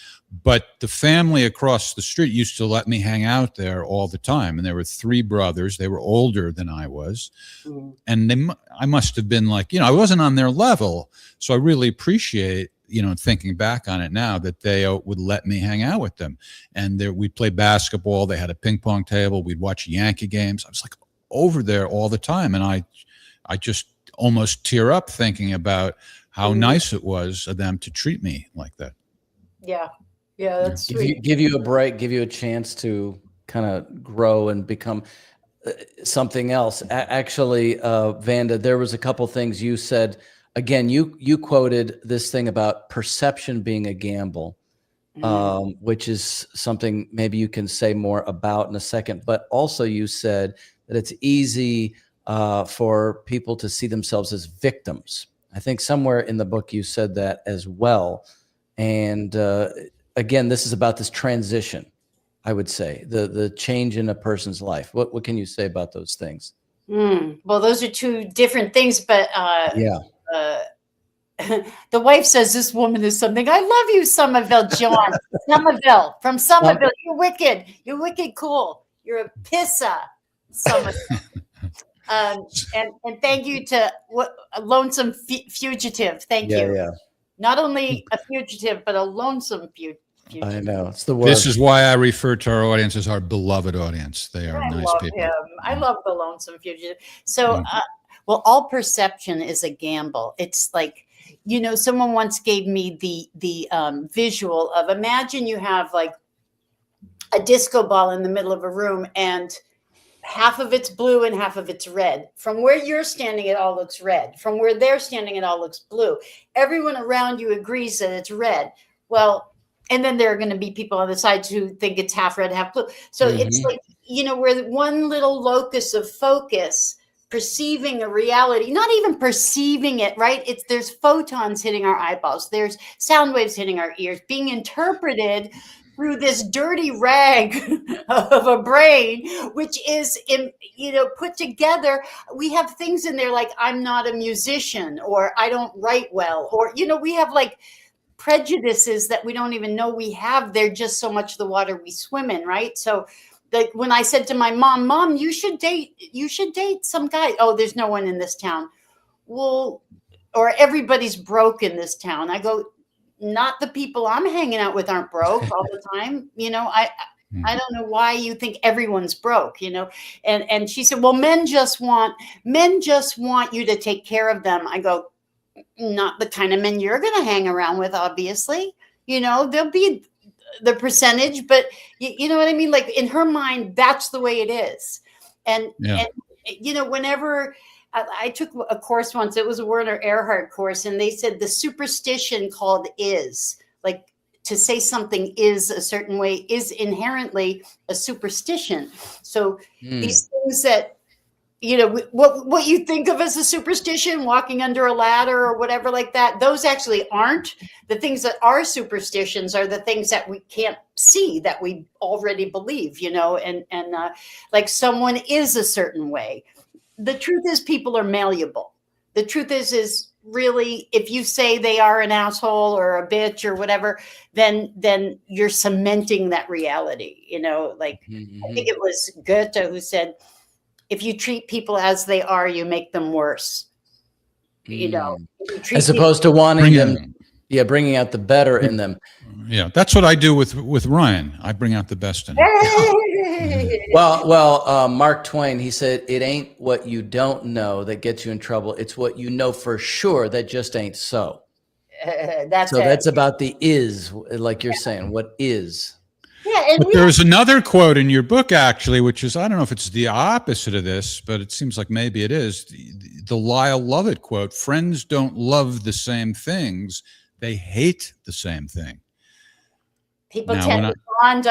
S4: but the family across the street used to let me hang out there all the time. And there were 3 brothers. They were older than I was. And I must have been like, I wasn't on their level. So I really appreciate, thinking back on it now, that they would let me hang out with them. And we'd play basketball. They had a ping pong table. We'd watch Yankee games. I was like over there all the time. And I just almost tear up thinking about how nice it was of them to treat me like that.
S5: Yeah. Yeah, that's sweet.
S6: Give you a break, give you a chance to kind of grow and become something else. Actually, Vanda, there was a couple things you said. Again, you quoted this thing about perception being a gamble, which is something maybe you can say more about in a second. But also you said that it's easy for people to see themselves as victims. I think somewhere in the book you said that as well. And again, this is about this transition, I would say, the change in a person's life. What can you say about those things?
S5: Well, those are 2 different things, but
S6: Yeah.
S5: The wife says this woman is something. I love you, Somerville, John. Somerville, from Somerville. You're wicked. You're wicked cool. You're a pisser, Somerville. And thank you to a lonesome fugitive. Thank you.
S6: Yeah.
S5: Not only a fugitive, but a lonesome fugitive.
S6: I know, it's the word.
S4: This is why I refer to our audience as our beloved audience. They are nice people.
S5: Him. I love the lonesome fugitive. So, well, all perception is a gamble. It's like, someone once gave me the visual of, imagine you have like a disco ball in the middle of a room and half of it's blue and half of it's red. From where you're standing, it all looks red. From where they're standing, it all looks blue. Everyone around you agrees that it's red. Well, and then there are going to be people on the sides who think it's half red, half blue. So it's like, where one little locus of focus, perceiving a reality, not even perceiving it, right? There's photons hitting our eyeballs. There's sound waves hitting our ears, being interpreted through this dirty rag of a brain, which is, put together. We have things in there like, I'm not a musician, or I don't write well, or, we have like prejudices that we don't even know we have. They're just so much the water we swim in, right? So like when I said to my mom, you should date some guy. Oh, there's no one in this town. Well, or everybody's broke in this town. I go, not the people I'm hanging out with aren't broke all the time. I don't know why you think everyone's broke, and she said, well, men just want you to take care of them. I go, not the kind of men you're going to hang around with, obviously. There'll be the percentage, but you know what I mean? Like in her mind, that's the way it is. And whenever I took a course once, it was a Werner Erhard course, and they said the superstition called is, like to say something is a certain way is inherently a superstition. So these things that, what you think of as a superstition, walking under a ladder or whatever like that, those actually aren't. The things that are superstitions are the things that we can't see, that we already believe, and like someone is a certain way. The truth is people are malleable. The truth is really, if you say they are an asshole or a bitch or whatever, then you're cementing that reality, like I think it was Goethe who said, if you treat people as they are, you make them worse.
S6: As opposed to wanting them, bringing out the better in them.
S4: Yeah, that's what I do with Ryan. I bring out the best in him.
S6: Well, Mark Twain, he said, it ain't what you don't know that gets you in trouble. It's what you know for sure that just ain't so. That's about the is, like you're saying, what is.
S5: Yeah,
S4: but there's another quote in your book, actually, which is, I don't know if it's the opposite of this, but it seems like maybe it is. The Lyle Lovett quote, friends don't love the same things. They hate the same thing.
S5: People
S4: Now,
S5: tend
S4: when
S5: to bond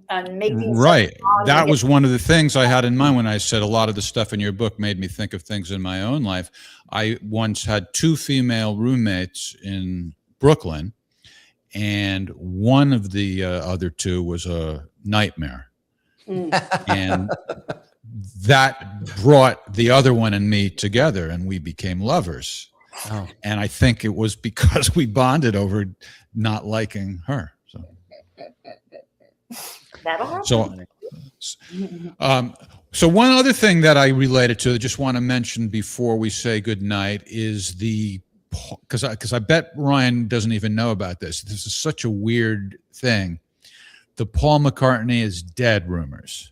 S5: on making
S4: right.
S5: such bond
S4: That
S5: and
S4: was one of the things I had in mind when I said a lot of the stuff in your book made me think of things in my own life. I once had 2 female roommates in Brooklyn, and one of the other 2 was a nightmare. And that brought the other one and me together, and we became lovers.
S6: Oh.
S4: And I think it was because we bonded over not liking her. So.
S5: That'll happen.
S4: So one other thing that I related to, I just want to mention before we say goodnight, is because I bet Ryan doesn't even know about this. This is such a weird thing. The Paul McCartney is dead rumors.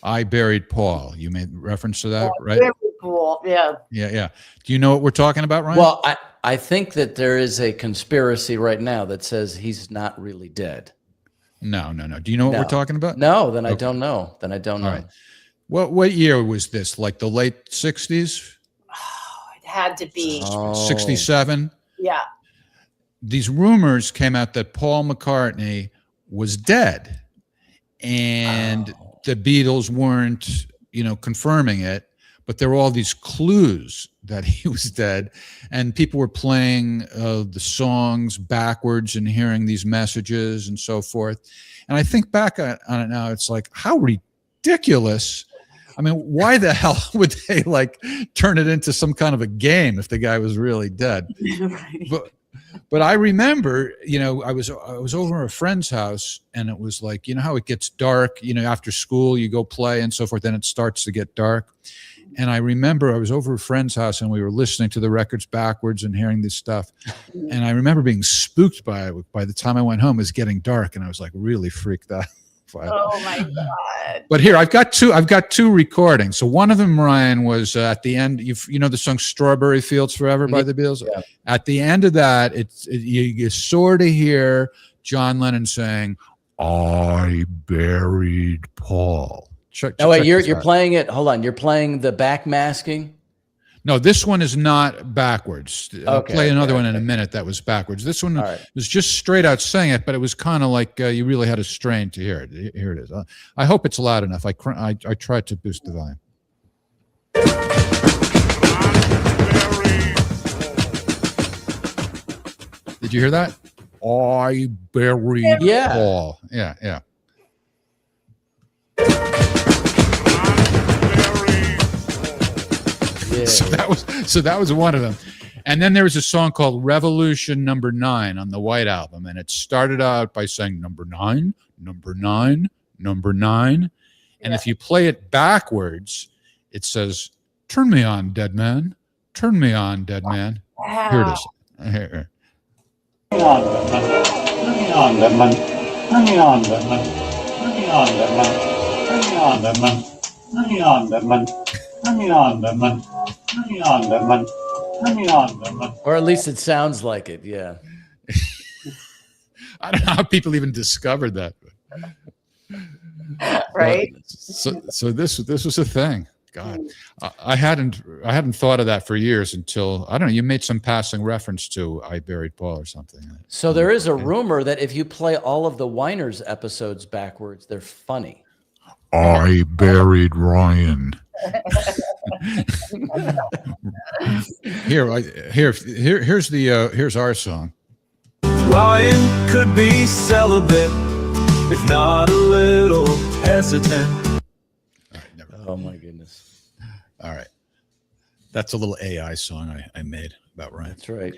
S4: I buried Paul. You made reference to that, right?
S5: Very cool. Yeah.
S4: Yeah. Do you know what we're talking about, Ryan?
S6: Well, I think that there is a conspiracy right now that says he's not really dead.
S4: No. Do you know what we're talking about?
S6: No, then I don't know. Then I don't know.
S4: All right. What year was this? Like the late 60s?
S5: It had to be.
S4: 67?
S5: Yeah.
S4: These rumors came out that Paul McCartney was dead, and the Beatles weren't, confirming it, but there were all these clues that he was dead, and people were playing the songs backwards and hearing these messages and so forth. And I think back on it now, it's like, how ridiculous. I mean, why the hell would they turn it into some kind of a game if the guy was really dead?
S5: Right.
S4: But I remember, I was over at a friend's house, and it was like, how it gets dark, after school you go play and so forth, then it starts to get dark. And I remember I was over at a friend's house, and we were listening to the records backwards and hearing this stuff. And I remember being spooked by it. By the time I went home, it was getting dark, and I was really freaked out.
S5: Oh my God.
S4: But here I've got two recordings. So one of them, Ryan, was at the end. You know the song "Strawberry Fields Forever" by the Beatles. Yeah. At the end of that, you sort of hear John Lennon saying, "I buried Paul." Check
S6: wait, you're playing it. Hold on, you're playing the backmasking.
S4: No, this one is not backwards. I'll play another one in a minute that was backwards. This one was just straight out saying it, but it was kind of like you really had to strain to hear it. Here it is. I hope it's loud enough. I tried to boost the volume. Did you hear that? I buried Paul. Yeah.
S6: Yeah.
S4: So that was one of them. And then there was a song called Revolution Number 9 on the White Album, and it started out by saying number 9, number 9, number 9. And if you play it backwards, it says, "Turn me on, dead man. Turn me on, dead man."
S5: Wow.
S4: Here it is. Here.
S7: Turn me on, dead man. Turn me on, dead man. Turn me on, dead man. Turn me on, dead man. Turn me on, dead man. Turn me on, dead man. Turn me on, dead man. Turn me on, dead man.
S6: Or at least it sounds like it. Yeah.
S4: I don't know how people even discovered that.
S5: Right.
S4: So this was a thing. God, I hadn't thought of that for years until, I don't know, you made some passing reference to "I Buried Paul" or something.
S6: So there is a rumor that if you play all of the Whiners episodes backwards, they're funny.
S4: I buried Ryan. Here's our song.
S8: Ryan could be celibate, if not a little hesitant.
S6: Oh my goodness.
S4: All right. That's a little AI song I made about Ryan.
S6: That's right.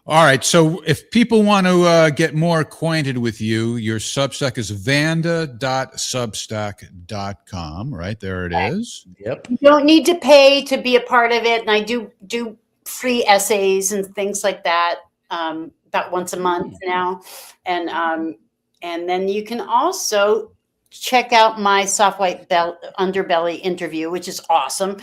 S4: All right. So if people want to get more acquainted with you, your Substack is vanda.substack.com. Right there it is.
S6: Yep.
S5: You don't need to pay to be a part of it. And I do free essays and things like that about once a month now. And then you can also check out my Soft White Underbelly interview, which is awesome.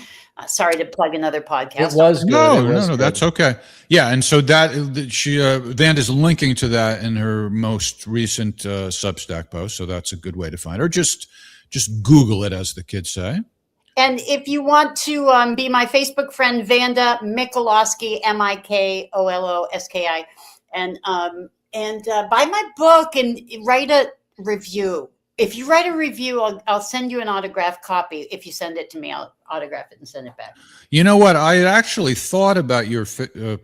S5: Sorry to plug another podcast.
S6: It was good.
S4: No, that's okay. Yeah, and so Vanda's linking to that in her most recent Substack post, so that's a good way to find her. Just Google it, as the kids say.
S5: And if you want to be my Facebook friend, Vanda Mikoloski, Mikoloski, buy my book and write a review. If you write a review, I'll send you an autographed copy. If you send it to me, I'll autograph it and send it back.
S4: You know what? I had actually thought about your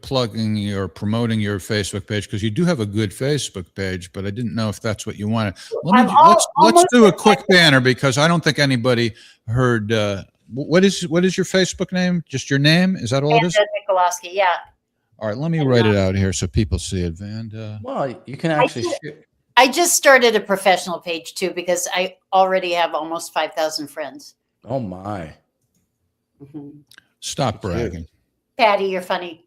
S4: plugging or promoting your Facebook page, because you do have a good Facebook page, but I didn't know if that's what you wanted. Let's do a quick banner, because I don't think anybody heard. What is your Facebook name? Just your name? Is that all it is?
S5: Vanda Mikoloski, yeah.
S4: All right, let me write it out here so people see it. Vanda.
S6: Well, you can actually shoot.
S5: I just started a professional page too, because I already have almost 5,000 friends.
S6: Oh my.
S4: Stop bragging.
S5: Patty, you're funny.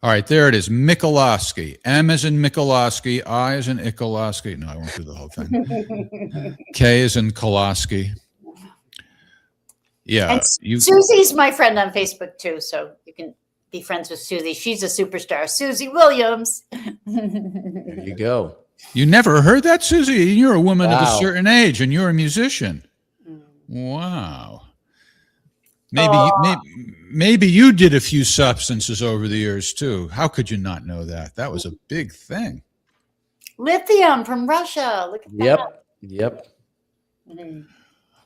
S4: All right, there it is. Mikoloski. M as in Mikoloski. I as in Ikoloski. No, I won't do the whole thing. K as in Koloski. Yeah.
S5: And Susie's my friend on Facebook too, so you can be friends with Susie. She's a superstar. Susie Williams.
S6: There you go.
S4: You never heard that, Susie? You're a woman of a certain age, and you're a musician. Wow. Maybe you did a few substances over the years too. How could you not know that? That was a big thing.
S5: Lithium from Russia. Look at that.
S6: Yep.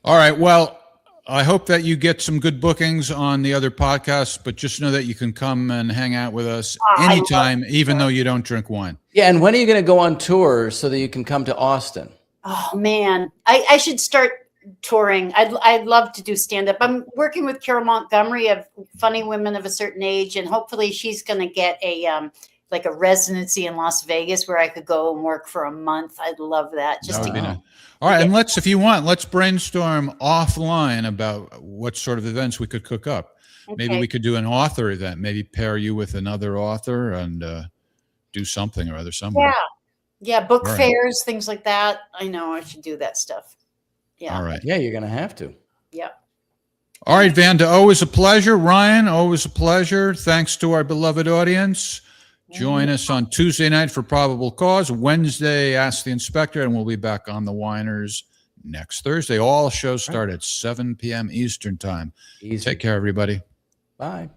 S4: All right. Well, I hope that you get some good bookings on the other podcasts, but just know that you can come and hang out with us anytime, even though you don't drink wine.
S6: Yeah, and when are you going to go on tour so that you can come to Austin?
S5: Oh man, I should start touring. I'd love to do stand up. I'm working with Carol Montgomery of Funny Women of a Certain Age, and hopefully she's going to get a like a residency in Las Vegas where I could go and work for a month. I'd love that. Just
S4: that would be nice. All right, and if you want, let's brainstorm offline about what sort of events we could cook up. Okay. Maybe we could do an author event. Maybe pair you with another author and do something or other somewhere.
S5: Yeah, book fairs, things like that. I know I should do that stuff. Yeah.
S4: All right.
S6: Yeah, you're going to have to.
S5: Yeah.
S4: All right, Vanda, always a pleasure. Ryan, always a pleasure. Thanks to our beloved audience. Join us on Tuesday night for Probable Cause. Wednesday, Ask the Inspector, and we'll be back on The Whiners next Thursday. All shows start at 7 p.m. Eastern Time.
S6: Easy.
S4: Take care, everybody.
S6: Bye.